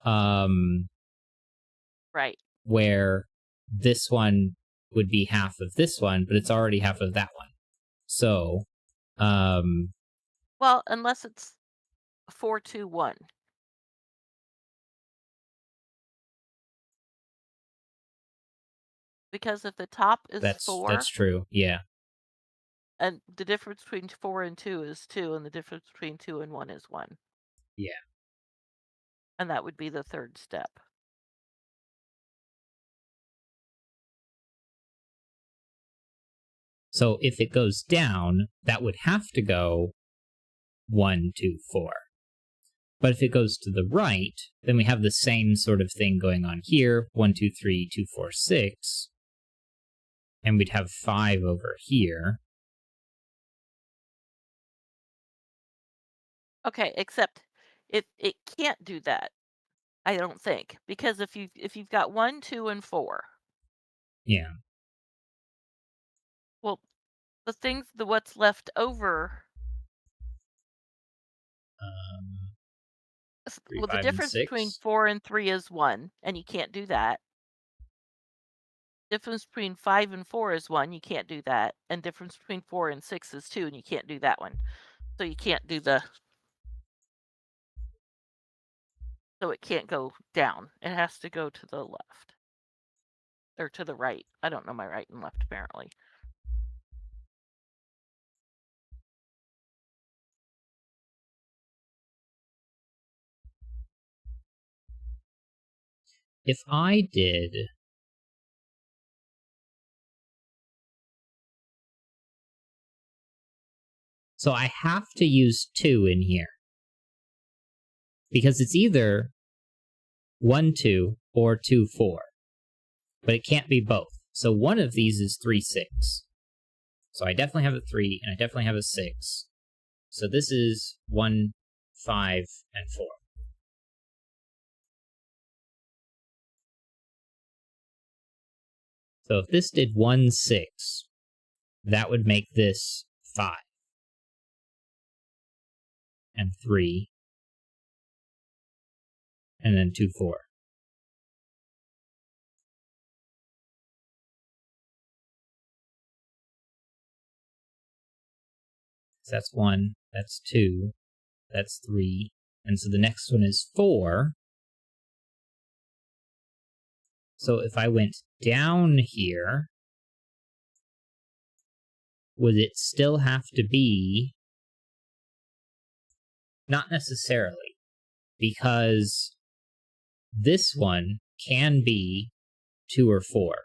right. Where this one would be half of this one, but it's already half of that one. So, well, unless it's 4, 2, 1. Because if the top is 4... That's true, yeah. And the difference between 4 and 2 is 2, and the difference between 2 and 1 is 1. Yeah. And that would be the third step. So if it goes down, that would have to go 1, 2, 4. But if it goes to the right, then we have the same sort of thing going on here. 1, 2, 3, 2, 4, 6. And we'd have 5 over here. Okay, except it can't do that, I don't think. Because if you've got 1, 2, and 4. Yeah. Well, what's left over... 3, Well, the 5, and difference between 6. 4 and 3 is 1, and you can't do that. Difference between 5 and 4 is 1, you can't do that. And difference between 4 and 6 is 2, and you can't do that one. So you can't do so it can't go down. It has to go to the left. Or to the right. I don't know my right and left, apparently. If I did... So I have to use 2 in here. Because it's either 1, 2 or 2, 4. But it can't be both. So one of these is 3, 6. So I definitely have a 3, and I definitely have a 6. So this is 1, 5, and 4. So if this did 1, 6, that would make this 5. And 3. And then 2, 4. So that's 1, that's 2, that's 3. And so the next one is 4. So if I went down here, would it still have to be? Not necessarily, because this one can be 2 or 4.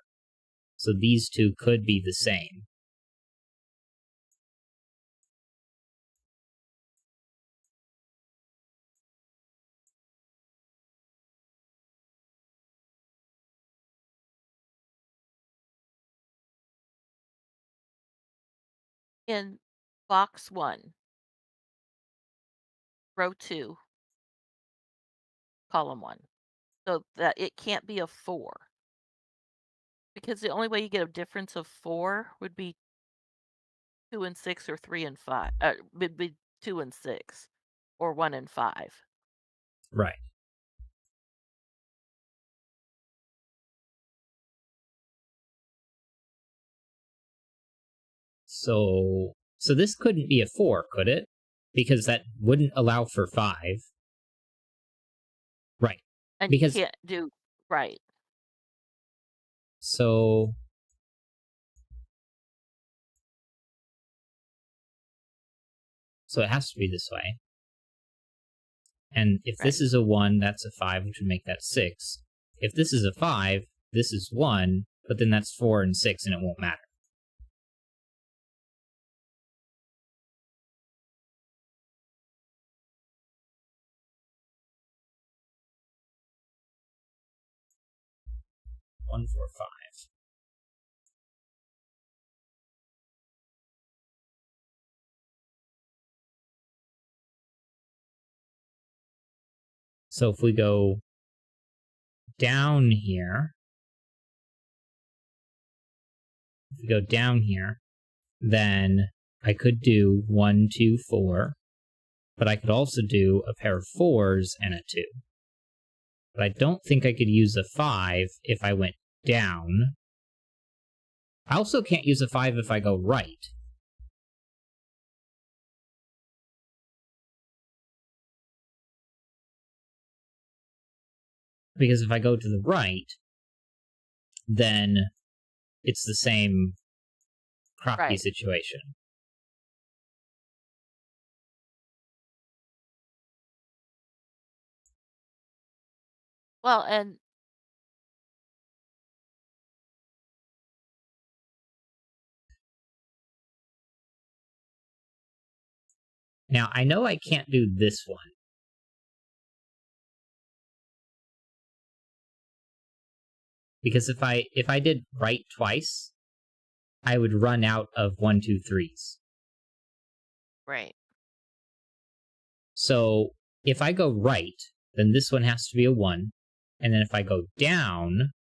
So these two could be the same. In box 1, row 2, column 1. So that it can't be a 4. Because the only way you get a difference of 4 would be 2 and 6 or 3 and 5. Would be 2 and 6 or 1 and 5. Right. So this couldn't be a 4, could it? Because that wouldn't allow for 5. Right. And Because you can't do right. So it has to be this way. And if this is a 1, that's a 5, which would make that 6. If this is a 5, this is 1, but then that's 4 and 6, and it won't matter. One, 4, 5. So if we go down here, then I could do 1, 2, 4, but I could also do a pair of 4s and a 2. But I don't think I could use a 5 if I went down. I also can't use a 5 if I go right. Because if I go to the right, then it's the same crappy situation. Well, and now I know I can't do this one. Because if I did right twice, I would run out of 1, 2, 3s. right. So if I go right, then this one has to be a 1. And then if I go down,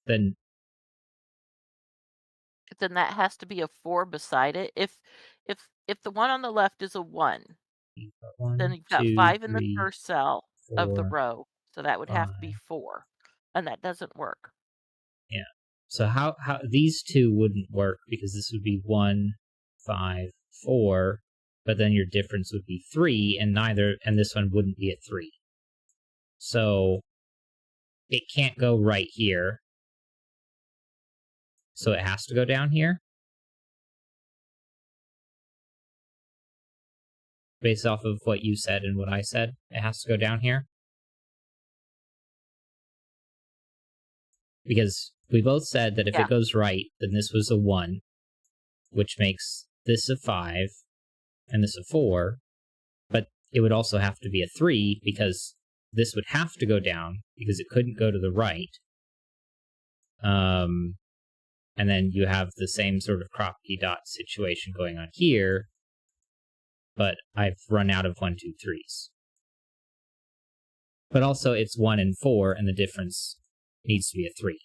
then Then that has to be a 4 beside it. If if the one on the left is a 1, You've got then 1, you've got 2, 5 in the 3, first cell of the 4, row, so that would have to be 5. 4, and that doesn't work. Yeah. So how these two wouldn't work because this would be 1, 5, 4, but then your difference would be 3, and this one wouldn't be a 3. So it can't go right here. So it has to go down here. Based off of what you said and what I said, it has to go down here. Because we both said that if Yeah. it goes right, then this was a 1, which makes this a 5, and this a 4, but it would also have to be a 3, because this would have to go down, because it couldn't go to the right. And then you have the same sort of Kropke dot situation going on here, but I've run out of 1, 2, 3s. But also it's 1 and 4, and the difference needs to be a 3.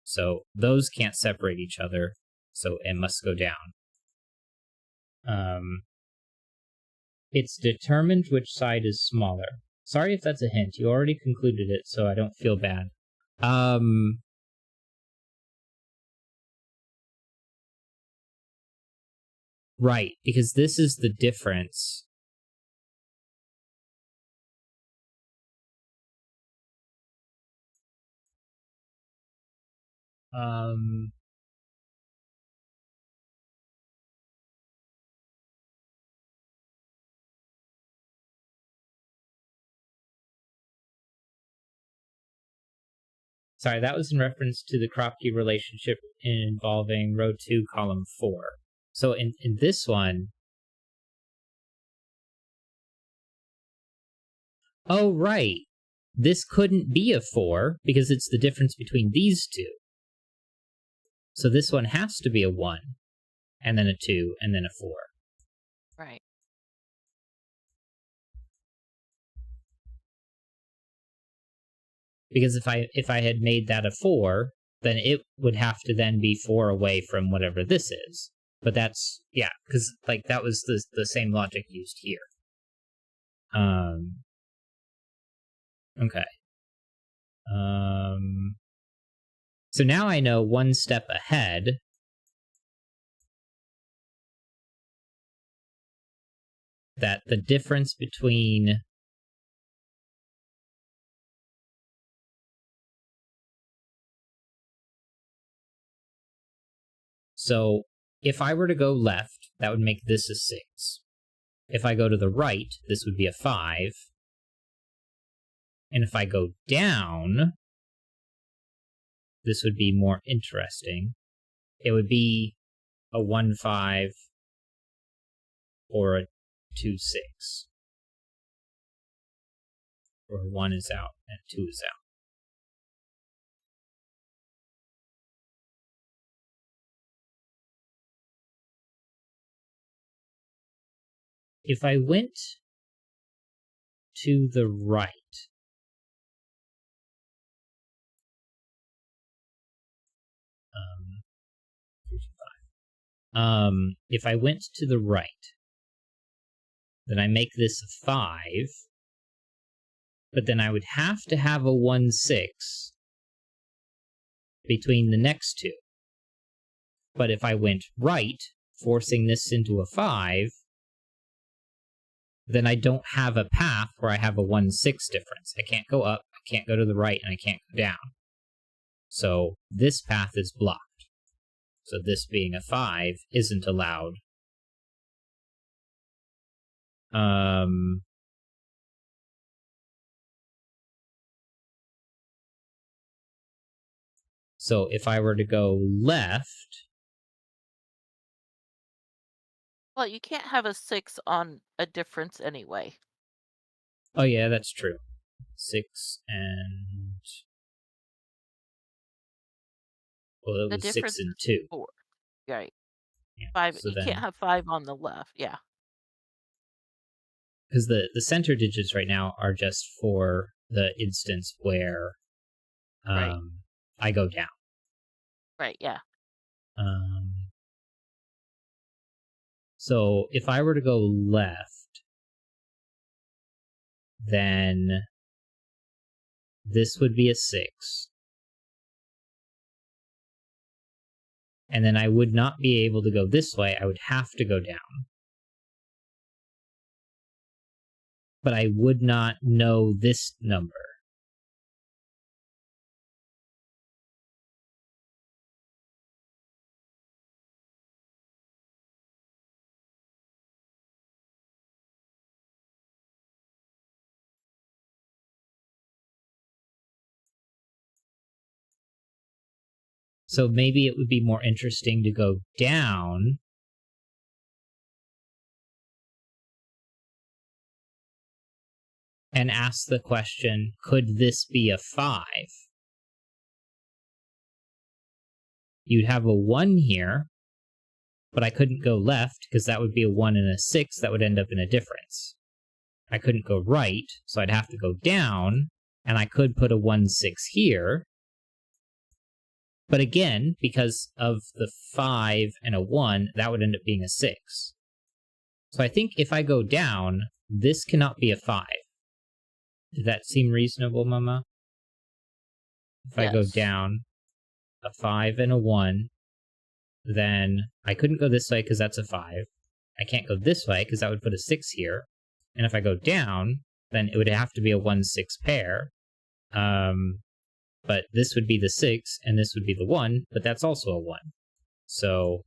So those can't separate each other, so it must go down. It's determined which side is smaller. Sorry if that's a hint. You already concluded it, so I don't feel bad. Right, because this is the difference. Sorry, that was in reference to the Kropke relationship involving row 2, column 4. So in this one... Oh, right. This couldn't be a 4, because it's the difference between these two. So this one has to be a 1, and then a 2, and then a 4. Right. Because if I had made that a 4, then it would have to then be 4 away from whatever this is. But that's, yeah, because like that was the same logic used here. Okay. So now I know one step ahead. That the difference between so if I were to go left, that would make this a 6. If I go to the right, this would be a 5. And if I go down, this would be more interesting. It would be a 1, 5 or a 2, 6. Where 1 is out and 2 is out. If I went to the right, if I went to the right, then I make this a 5, but then I would have to have a 1, 6 between the next two. But if I went right, forcing this into a 5, then I don't have a path where I have a 1, 6 difference. I can't go up, I can't go to the right, and I can't go down. So this path is blocked. So this being a 5 isn't allowed. So if I were to go left... Well, you can't have a 6 on a difference anyway. Oh yeah, that's true. 6 and... Well, it was 6 and 2. 4. Right. Yeah, 5. so You then... can't have 5 on the left. Yeah. Because the center digits right now are just for the instance where Right. I go down. Right, yeah. So if I were to go left, then this would be a 6. And then I would not be able to go this way. I would have to go down. But I would not know this number. So maybe it would be more interesting to go down and ask the question, could this be a 5? You'd have a 1 here, but I couldn't go left because that would be a 1 and a 6. That would end up in a difference. I couldn't go right, so I'd have to go down, and I could put a 1, 6 here. But again, because of the 5 and a 1, that would end up being a 6. So I think if I go down, this cannot be a 5. Does that seem reasonable, Mama? If I go down, a 5 and a 1, then I couldn't go this way because that's a 5. I can't go this way because that would put a 6 here. And if I go down, then it would have to be a 1, 6 pair. But this would be the 6, and this would be the 1, but that's also a 1. So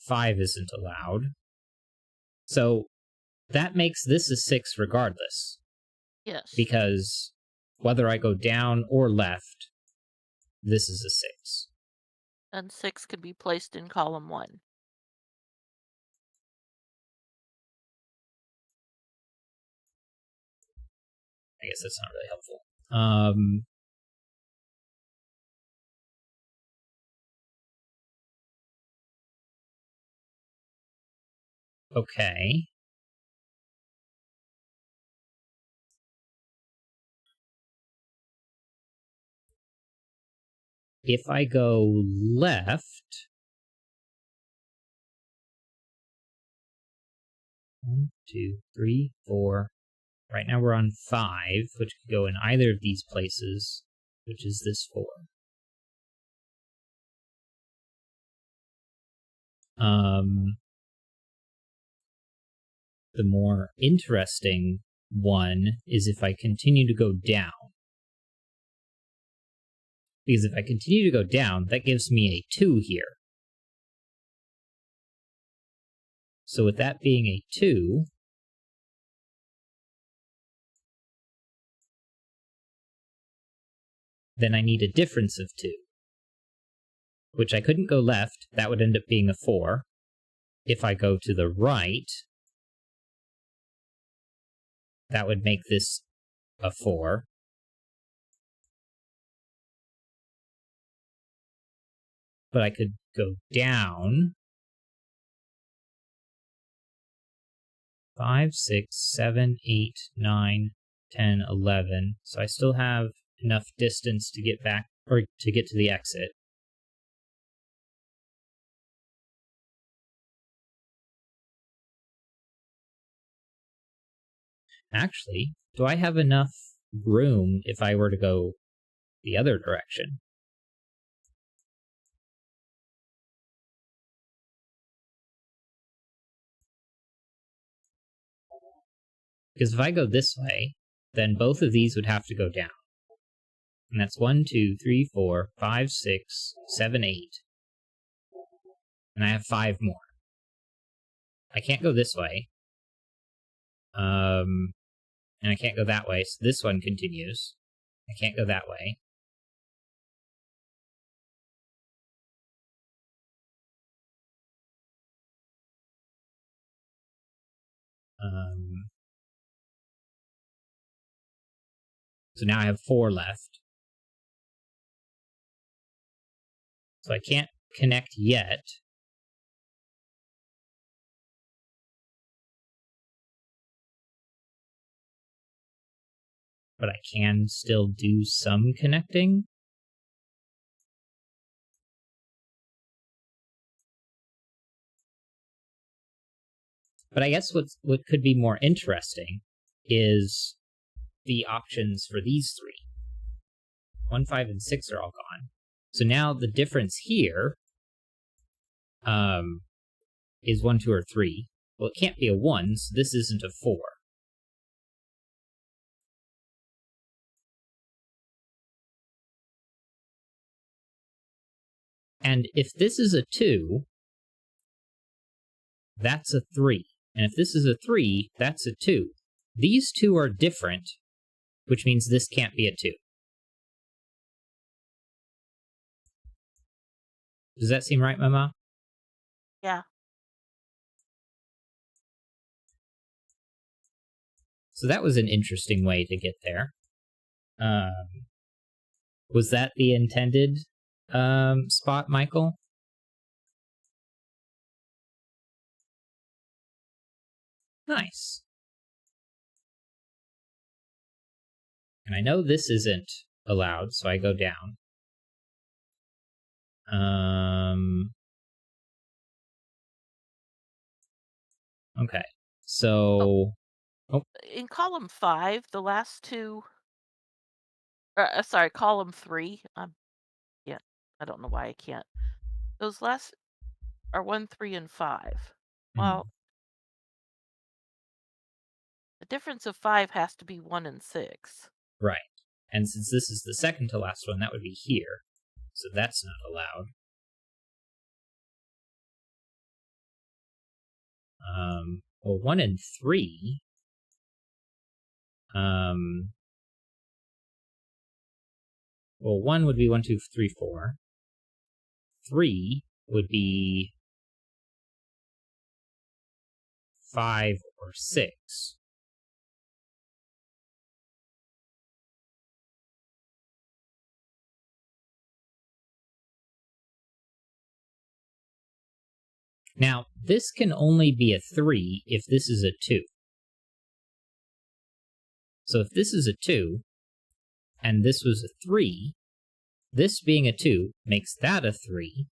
5 isn't allowed. So that makes this a 6 regardless. Yes. Because whether I go down or left, this is a 6. And 6 could be placed in column 1. I guess that's not really helpful. Okay. If I go left, 1, 2, 3, 4. Right now we're on 5, which could go in either of these places, which is this 4. The more interesting one is if I continue to go down. Because if I continue to go down, that gives me a 2 here. So with that being a 2, then I need a difference of 2. Which I couldn't go left, that would end up being a 4. If I go to the right, that would make this a 4. But I could go down 5, 6, 7, 8, 9, 10, 11. So I still have enough distance to get back, or to get to the exit. Actually, do I have enough room if I were to go the other direction? Because if I go this way, then both of these would have to go down. And that's 1, 2, 3, 4, 5, 6, 7, 8. And I have 5 more. I can't go this way. And I can't go that way, so this one continues. I can't go that way. So now I have 4 left. So I can't connect yet. But I can still do some connecting. But I guess what could be more interesting is the options for these three. 1, 5, and 6 are all gone. So now the difference here is 1, 2, or 3. Well, it can't be a 1, so this isn't a 4. And if this is a 2, that's a 3. And if this is a 3, that's a 2. These two are different, which means this can't be a 2. Does that seem right, Mama? Yeah. So that was an interesting way to get there. Was that the intended spot, Michael? Nice. And I know this isn't allowed, so I go down. Okay. So... In column 5, the last two... sorry, column 3. Yeah, I don't know why I can't. Those last are 1, 3, and 5. Well, the difference of 5 has to be 1 and 6. Right. And since this is the second to last one, that would be here. So that's not allowed. Well, 1 and 3... well, 1 would be 1, 2, 3, 4. 3 would be 5 or 6. Now, this can only be a 3 if this is a 2. So if this is a 2, and this was a 3, this being a 2 makes that a 3,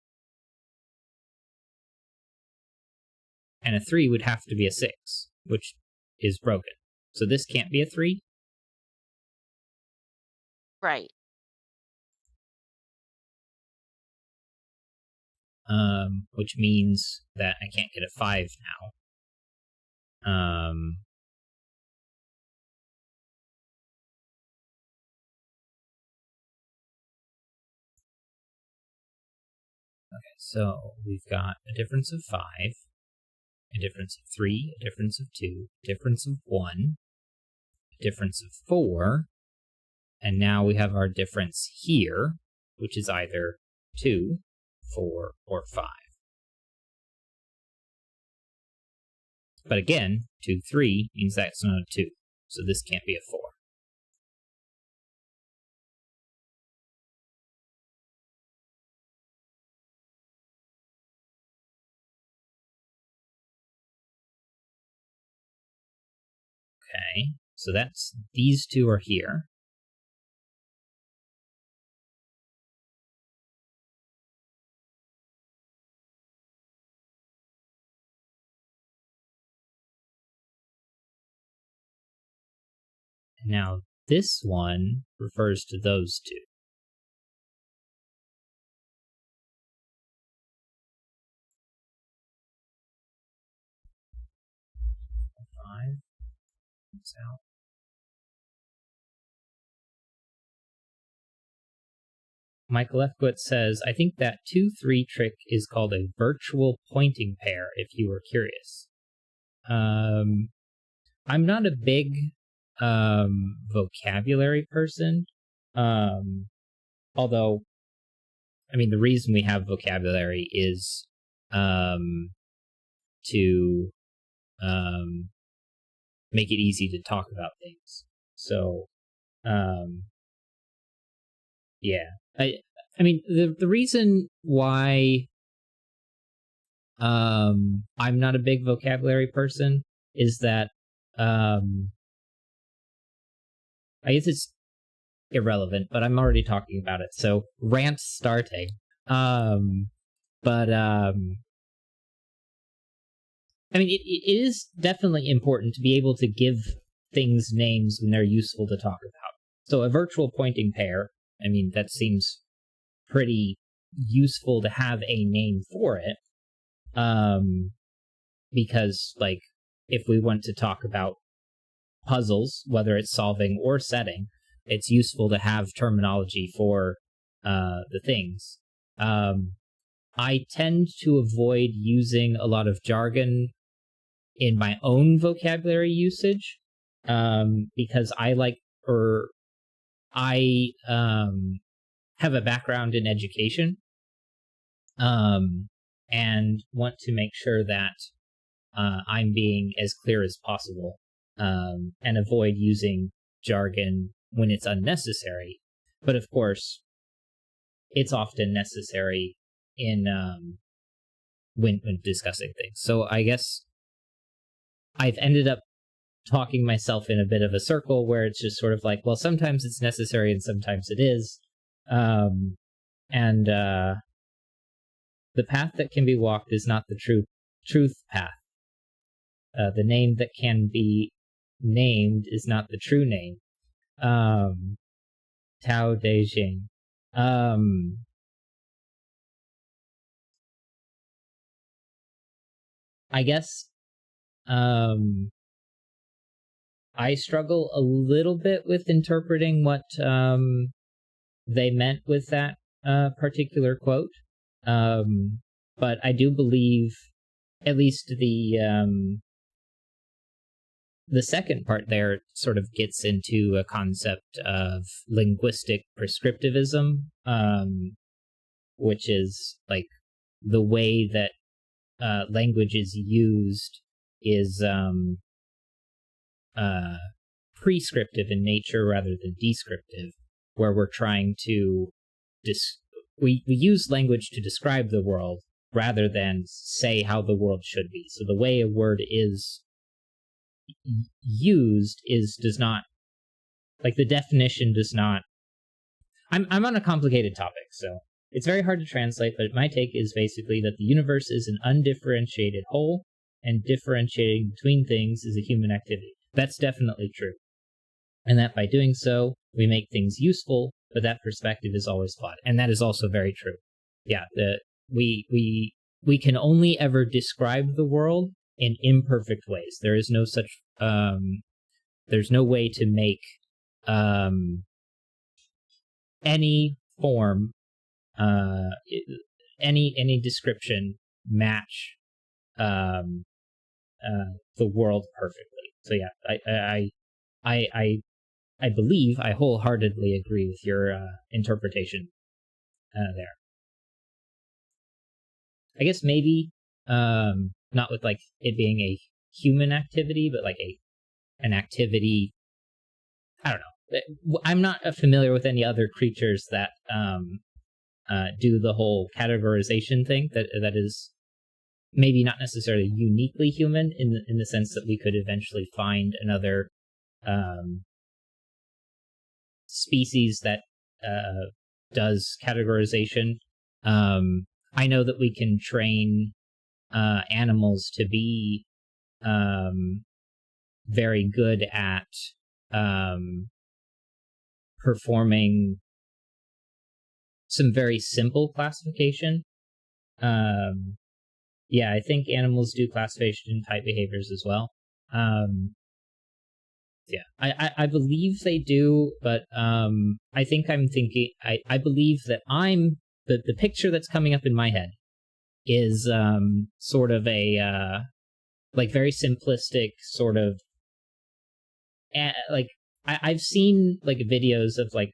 and a 3 would have to be a 6, which is broken. So this can't be a 3? Right. Which means that I can't get a 5 now. Okay, so we've got a difference of 5, a difference of 3, a difference of 2, a difference of 1, a difference of 4, and now we have our difference here, which is either 2, 4, or 5. But again, 2, 3 means that's not a 2, so this can't be a 4. Okay, so that's, these two are here. And now this one refers to those two. 5. It's out. Michael Efkowitz says, I think that 2-3 trick is called a virtual pointing pair, if you were curious. I'm not a big vocabulary person. Although, I mean, the reason we have vocabulary is to make it easy to talk about things. So, yeah. I mean, the reason why I'm not a big vocabulary person is that I guess it's irrelevant, but I'm already talking about it, so rant starting. I mean, it is definitely important to be able to give things names when they're useful to talk about. So a virtual pointing pair, I mean, that seems pretty useful to have a name for it. Because, like, if we want to talk about puzzles, whether it's solving or setting, it's useful to have terminology for the things. I tend to avoid using a lot of jargon in my own vocabulary usage, because I have a background in education, and want to make sure that I'm being as clear as possible, and avoid using jargon when it's unnecessary. But of course, it's often necessary in when discussing things. So I guess I've ended up talking myself in a bit of a circle where it's just sort of like, well, sometimes it's necessary and sometimes it is. And the path that can be walked is not the truth path. The name that can be named is not the true name. Tao Te Ching. I guess I struggle a little bit with interpreting what they meant with that particular quote. But I do believe at least the second part there sort of gets into a concept of linguistic prescriptivism, which is like the way that language is used is prescriptive in nature rather than descriptive, where we're trying to we use language to describe the world rather than say how the world should be. So the way a word is used does not, like, the definition does not. I'm on a complicated topic, so it's very hard to translate, but my take is basically that the universe is an undifferentiated whole, and differentiating between things is a human activity. That's definitely true. And that by doing so, we make things useful, but that perspective is always flawed. And that is also very true. Yeah, we can only ever describe the world in imperfect ways. There is no such there's no way to make any form, any description match the world perfectly. So yeah, I believe I wholeheartedly agree with your interpretation there. I guess maybe not with like it being a human activity, but like an activity. I don't know. I'm not familiar with any other creatures that do the whole categorization thing. That is maybe not necessarily uniquely human in the sense that we could eventually find another species that does categorization. I know that we can train animals to be very good at performing some very simple classification. Yeah, I think animals do classification type behaviors as well. Yeah, I believe they do, but I think I'm thinking, I believe that the picture that's coming up in my head is sort of a like very simplistic sort of like I've seen like videos of like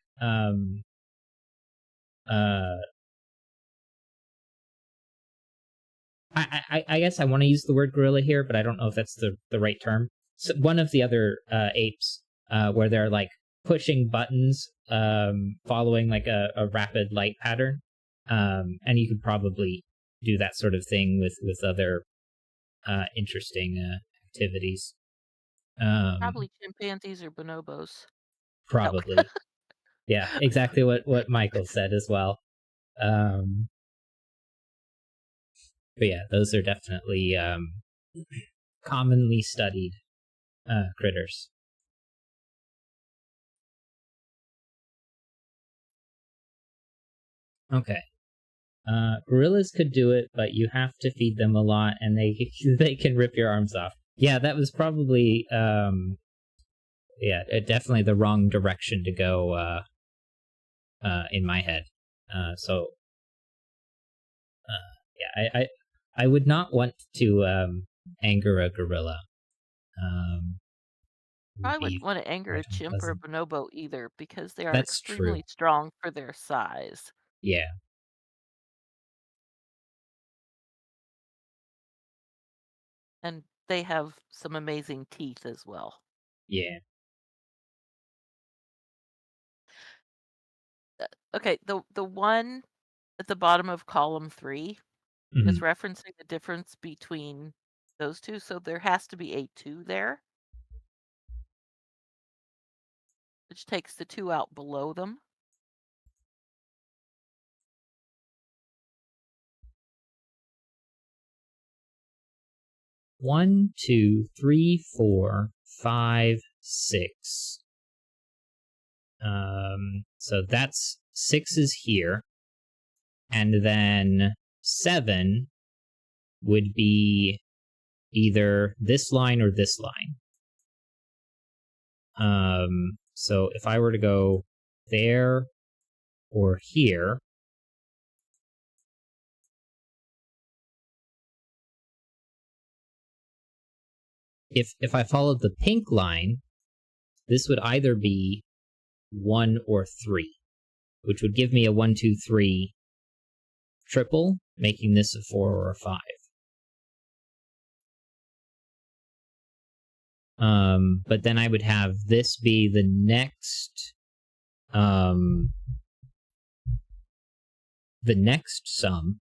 I guess I want to use the word gorilla here, but I don't know if that's the right term. So one of the other apes where they're like pushing buttons following like a rapid light pattern, and you could probably do that sort of thing with other interesting activities. Probably chimpanzees or bonobos. Probably. No. Yeah, exactly what Michael said as well. But yeah, those are definitely commonly studied critters. Okay. Gorillas could do it, but you have to feed them a lot, and they can rip your arms off. Yeah, that was probably definitely the wrong direction to go in my head. I would not want to anger a gorilla. I wouldn't want to anger a chimp or a unpleasant. bonobo either because they are That's true. extremely strong for their size. Yeah. And they have some amazing teeth as well. Yeah. Okay, the one at the bottom of column 3 is Mhm. referencing the difference between those two, so there has to be a 2 there, which takes the 2 out below them. One, 2, 3, 4, 5, 6. So that's 6 is here, and then 7 would be either this line or this line. So if I were to go there or here, if I followed the pink line, this would either be 1 or 3, which would give me a 1, 2, 3 triple, making this a 4 or a 5. But then I would have this be the next sum,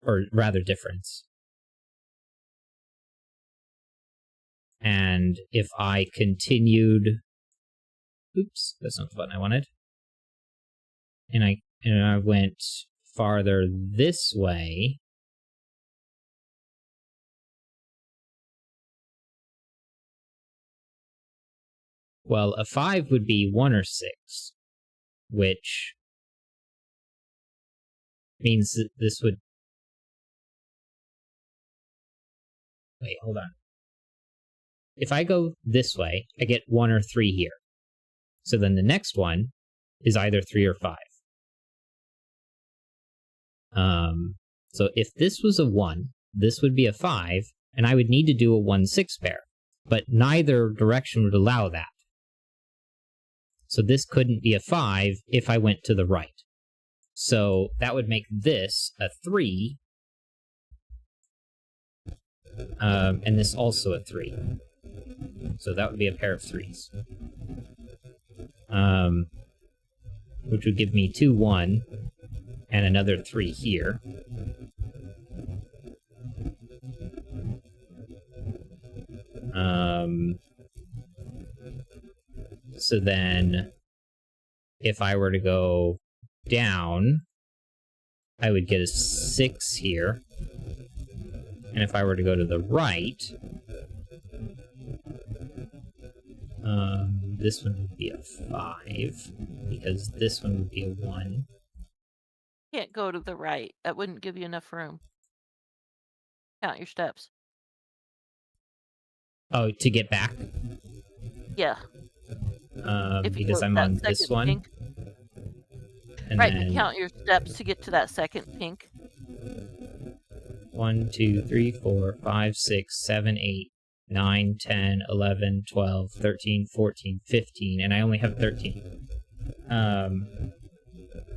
or rather difference. And if I continued, oops, that's not the button I wanted. And I went farther this way, well, a 5 would be 1 or 6, which means that this would... Wait, hold on. If I go this way, I get 1 or 3 here. So then the next one is either 3 or 5. So if this was a 1, this would be a 5, and I would need to do a 1-6 pair. But neither direction would allow that. So this couldn't be a 5 if I went to the right. So that would make this a 3, and this also a 3. So that would be a pair of 3s. Which would give me 2, 1, and another 3 here. So then, if I were to go down, I would get a 6 here. And if I were to go to the right, this one would be a 5, because this one would be a 1. Can't go to the right. That wouldn't give you enough room. Count your steps. Oh, to get back? Yeah. Because I'm on this one. Pink. And right, then but count your steps to get to that second pink. 1, 2, 3, 4, 5, 6, 7, 8, 9, 10, 11, 12, 13, 14, 15, and I only have 13.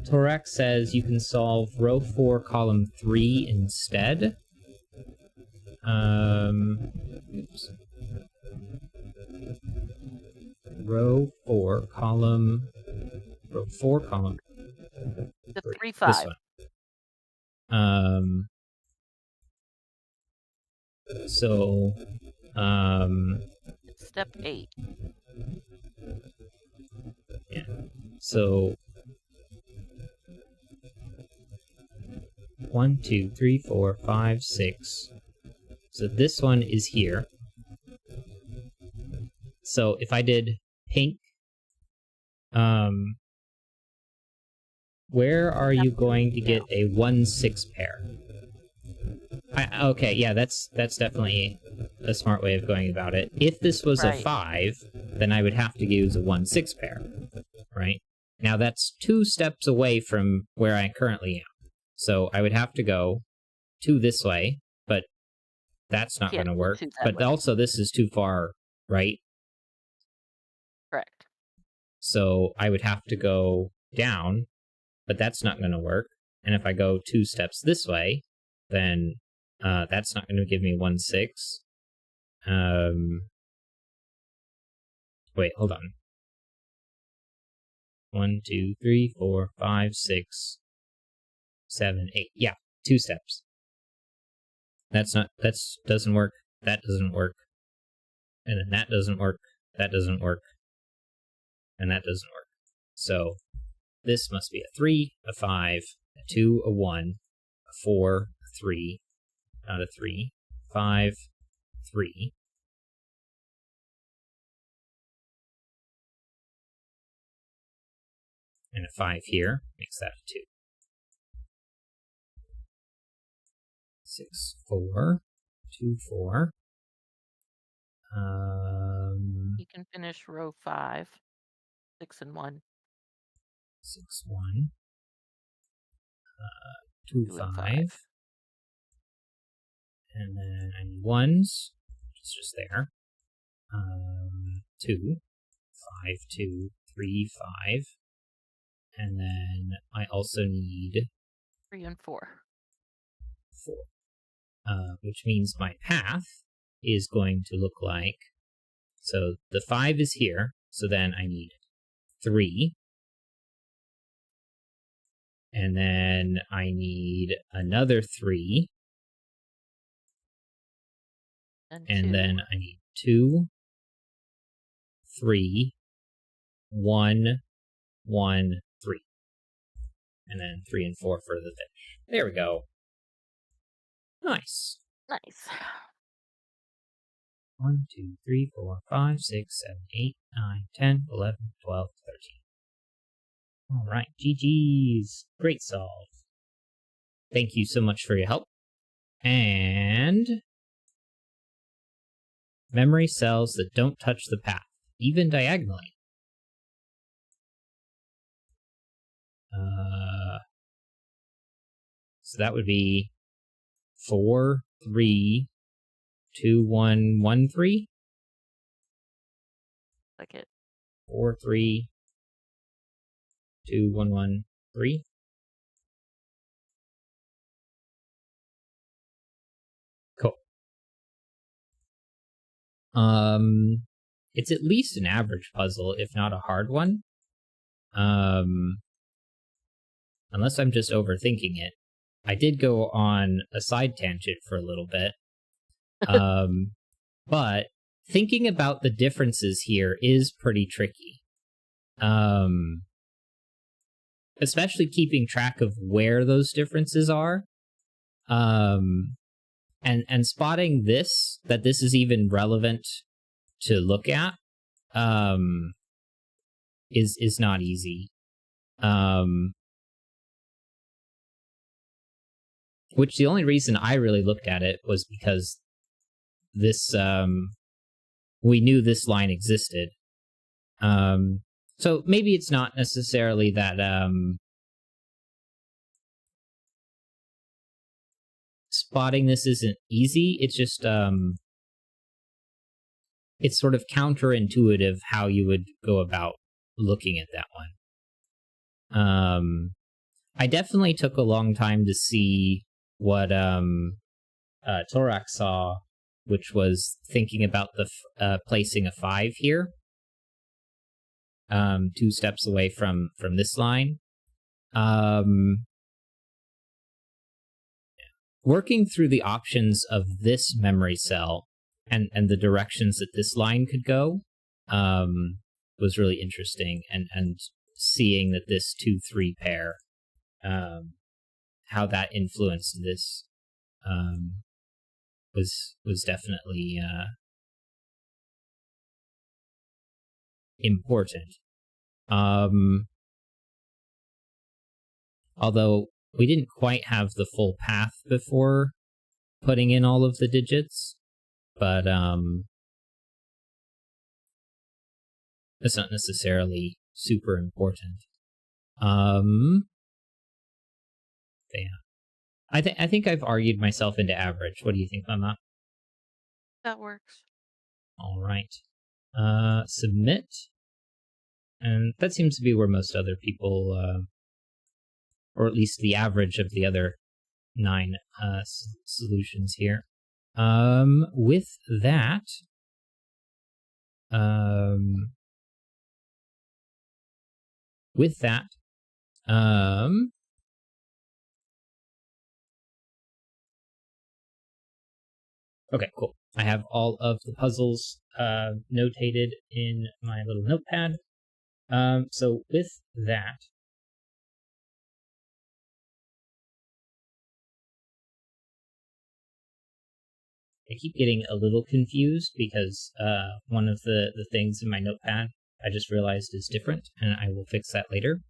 Torak says you can solve row 4, column 3 instead. Oops. Row 4, column... Row 4, column... The 3, 5. This one. So... Step 8. Yeah. So... 1, 2, 3, 4, 5, 6. So this one is here. So if I did pink, where are you going to get a 1-6 pair? Okay, yeah, that's definitely a smart way of going about it. If this was a 5, then I would have to use a 1-6 pair, right? Now that's 2 steps away from where I currently am. So I would have to go 2 this way, but that's not going to work. But also this is too far, right? Correct. So I would have to go down, but that's not going to work. And if I go 2 steps this way, then that's not going to give me 1-6. Wait, hold on. 1, 2, 3, 4, 5, 6, 7, 8. Yeah, 2 steps. That doesn't work. That doesn't work. And then that doesn't work. That doesn't work. And that doesn't work. So this must be a 3, a 5, a 2, a 1, a 4, a 3, not a 3, 5, 3. And a 5 here makes that a 2. 6, 4, 2, 4. You can finish row 5, 6 and 1. 6, 1. 2, 5. And then I need 1s, which is just there. 2, 5, 2, 3, 5. And then I also need 3 and 4. 4. Which means my path is going to look like, so the 5 is here, so then I need 3. And then I need another 3. And then I need 2, 3, 1, 1, 3. And then 3 and 4 for the finish. There we go. Nice. Nice. 1, 2, 3, 4, 5, 6, 7, 8, 9, 10, 11, 12, 13. All right, GG's. Great solve. Thank you so much for your help. And memory cells that don't touch the path, even diagonally. So that would be 4, 3, 2, 1, 1, 3. Like it. 4, 3, 2, 1, 1, 3. Cool. It's at least an average puzzle, if not a hard one. Unless I'm just overthinking it. I did go on a side tangent for a little bit. But thinking about the differences here is pretty tricky. Especially keeping track of where those differences are. And spotting that this is even relevant to look at, is not easy. Which the only reason I really looked at it was because this, we knew this line existed. So maybe it's not necessarily that, spotting this isn't easy. It's just, it's sort of counterintuitive how you would go about looking at that one. I definitely took a long time to see what Torak saw, which was thinking about the placing a 5 here, 2 steps away from this line. Working through the options of this memory cell and the directions that this line could go was really interesting, and seeing that this 2-3 pair, how that influenced this, was definitely important. Although we didn't quite have the full path before putting in all of the digits, but that's not necessarily super important. Yeah. I think I've argued myself into average. What do you think, Mama? That works. All right. Submit. And that seems to be where most other people, or at least the average of the other 9 solutions here. With that, okay, cool. I have all of the puzzles notated in my little notepad. So with that, I keep getting a little confused because one of the things in my notepad I just realized is different, and I will fix that later.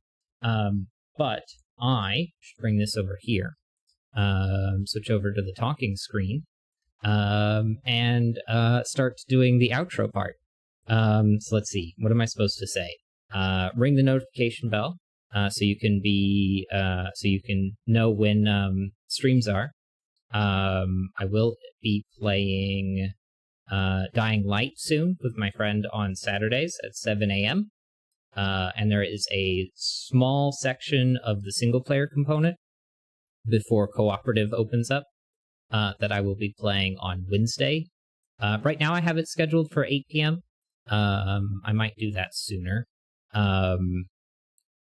But I should bring this over here, switch over to the talking screen, and start doing the outro part. So let's see. What am I supposed to say? Ring the notification bell so you can know when streams are. I will be playing Dying Light soon with my friend on Saturdays at 7 a.m. And there is a small section of the single-player component before cooperative opens up that I will be playing on Wednesday. Right now I have it scheduled for 8 p.m. I might do that sooner. And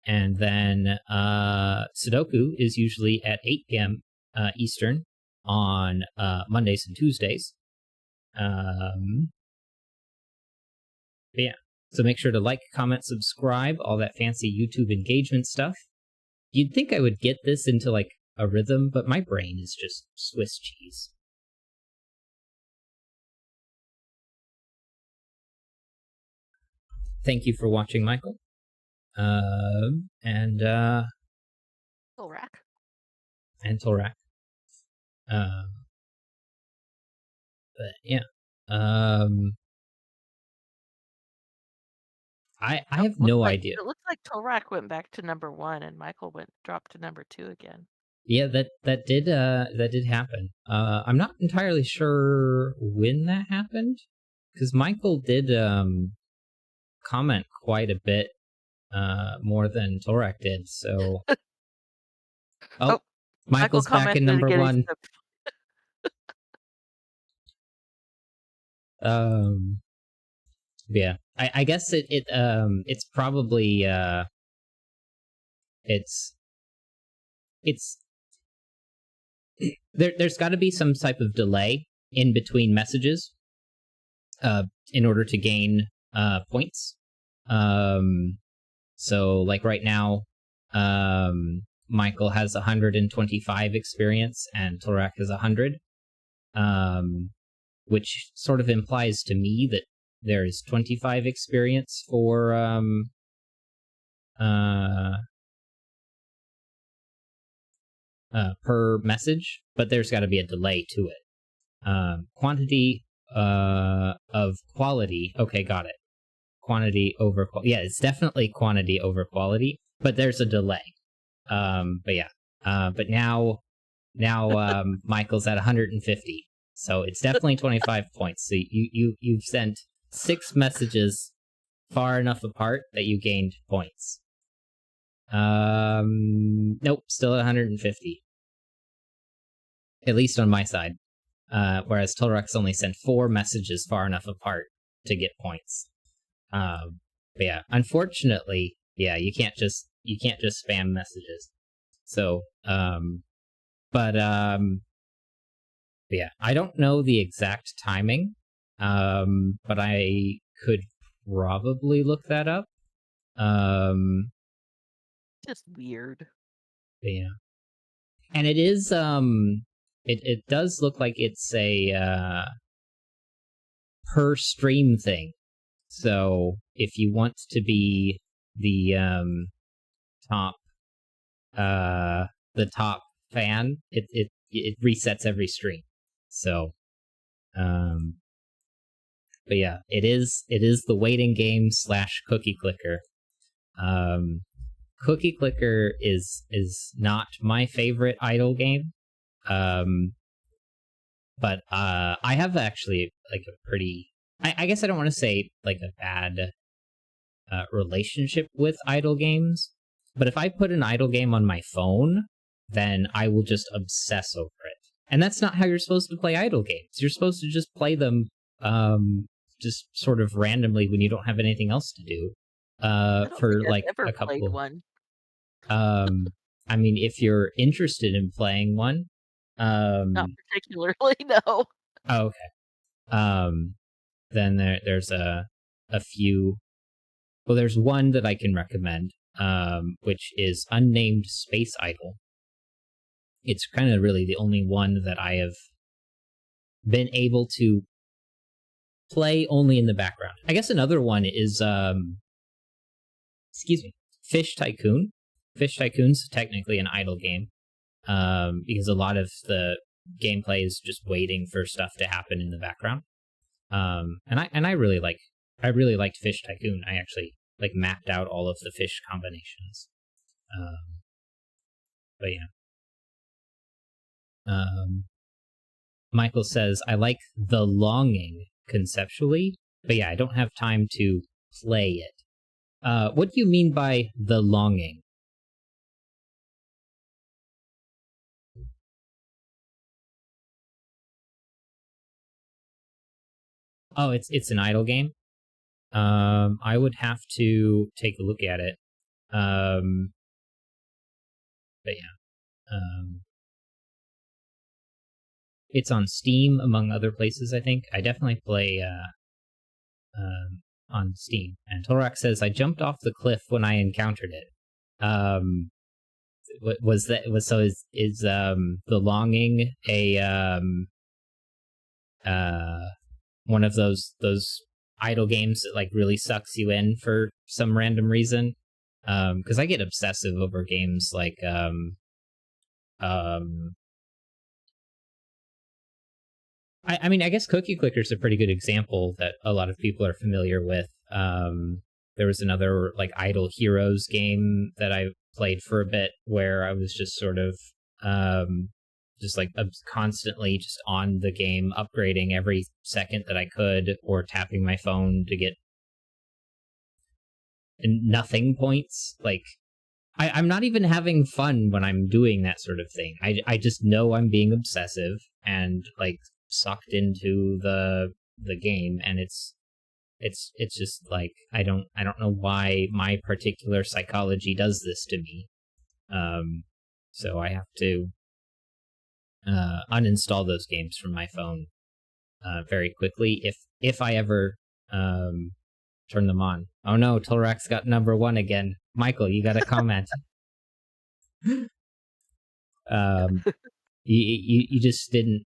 then Sudoku is usually at 8 p.m. Eastern on Mondays and Tuesdays. Yeah, so make sure to like, comment, subscribe, all that fancy YouTube engagement stuff. You'd think I would get this into like a rhythm, but my brain is just Swiss cheese. Thank you for watching, Michael. And Tolrak. And Tolrak. But yeah. I have no idea. It looks like Tolrak went back to number 1 and Michael dropped to number 2 again. Yeah, that did happen. I'm not entirely sure when that happened, because Michael did comment quite a bit more than Tolrak did. So, Michael's back in number 1. Yeah, I guess it's probably there's got to be some type of delay in between messages in order to gain points. So like right now Michael has 125 experience and Tolrak has 100, which sort of implies to me that there is 25 experience for per message, but there's got to be a delay to it. Quantity of quality. Okay, got it. Quantity over quality. Yeah, it's definitely quantity over quality, but there's a delay. But yeah. But now Michael's at 150, so it's definitely 25 points. So you've sent 6 messages far enough apart that you gained points. Nope, still at 150. At least on my side. Whereas Tolrak's only sent 4 messages far enough apart to get points. But yeah, unfortunately, yeah, you can't just spam messages. So, but yeah, I don't know the exact timing. But I could probably look that up. Just weird. Yeah. And it is it does look like it's a per stream thing. So if you want to be the top fan, it resets every stream. So but yeah, it is the waiting game / cookie clicker. Cookie clicker is not my favorite idle game. But I have actually like a pretty, I guess I don't want to say like a bad relationship with idle games, but if I put an idle game on my phone, then I will just obsess over it. And that's not how you're supposed to play idle games. You're supposed to just play them just sort of randomly when you don't have anything else to do. I don't For think I've like ever a played couple. one. I mean, if you're interested in playing one, Not particularly, no. oh, okay. Then there's a few. Well, there's one that I can recommend, which is Unnamed Space Idol. It's kind of really the only one that I have been able to play only in the background. I guess another one is, Fish Tycoon. Fish Tycoon's technically an idle game, because a lot of the gameplay is just waiting for stuff to happen in the background. And I really liked Fish Tycoon. I actually like mapped out all of the fish combinations. But yeah. Michael says, I like The Longing conceptually, but yeah, I don't have time to play it. What do you mean by The Longing? Oh, it's an idle game. I would have to take a look at it. But yeah. It's on Steam, among other places, I think. I definitely play on Steam. And Tolrak says, I jumped off the cliff when I encountered it. Was The Longing a one of those idle games that like really sucks you in for some random reason? Because I get obsessive over games like I mean, I guess Cookie Clicker is a pretty good example that a lot of people are familiar with. There was another like Idle Heroes game that I played for a bit where I was just sort of just like constantly just on the game, upgrading every second that I could, or tapping my phone to get nothing points. Like I'm not even having fun when I'm doing that sort of thing. I just know I'm being obsessive and like sucked into the game, and it's just like I don't know why my particular psychology does this to me. So I have to uninstall those games from my phone very quickly if I ever turn them on. Oh no, Tolrak's got number 1 again. Michael, you got a comment. You just didn't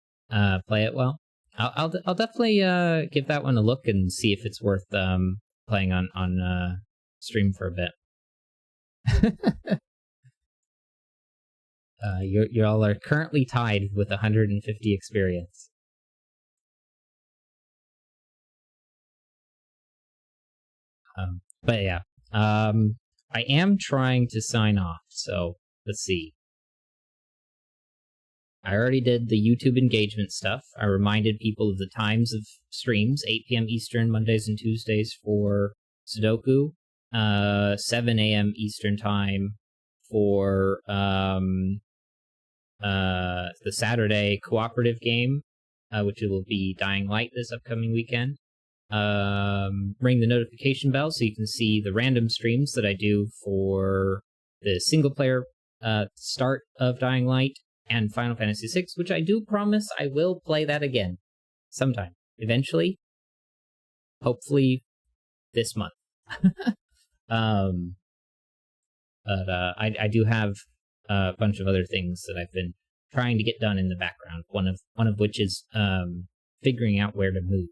play it well. I'll definitely give that one a look and see if it's worth playing on stream for a bit. You all are currently tied with 150 experience. But yeah, I am trying to sign off, so let's see. I already did the YouTube engagement stuff. I reminded people of the times of streams, 8 p.m. Eastern, Mondays and Tuesdays for Sudoku, 7 a.m. Eastern time for the Saturday cooperative game, which will be Dying Light this upcoming weekend. Ring the notification bell so you can see the random streams that I do for the single player start of Dying Light and Final Fantasy VI, which I do promise I will play that again sometime, eventually, hopefully this month. But I do have a bunch of other things that I've been trying to get done in the background. One of which is figuring out where to move.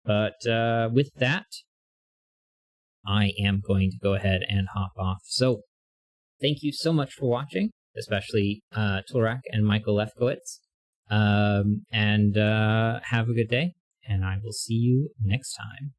But with that, I am going to go ahead and hop off. So thank you so much for watching, especially Tulrak and Michael Lefkowitz. And have a good day, and I will see you next time.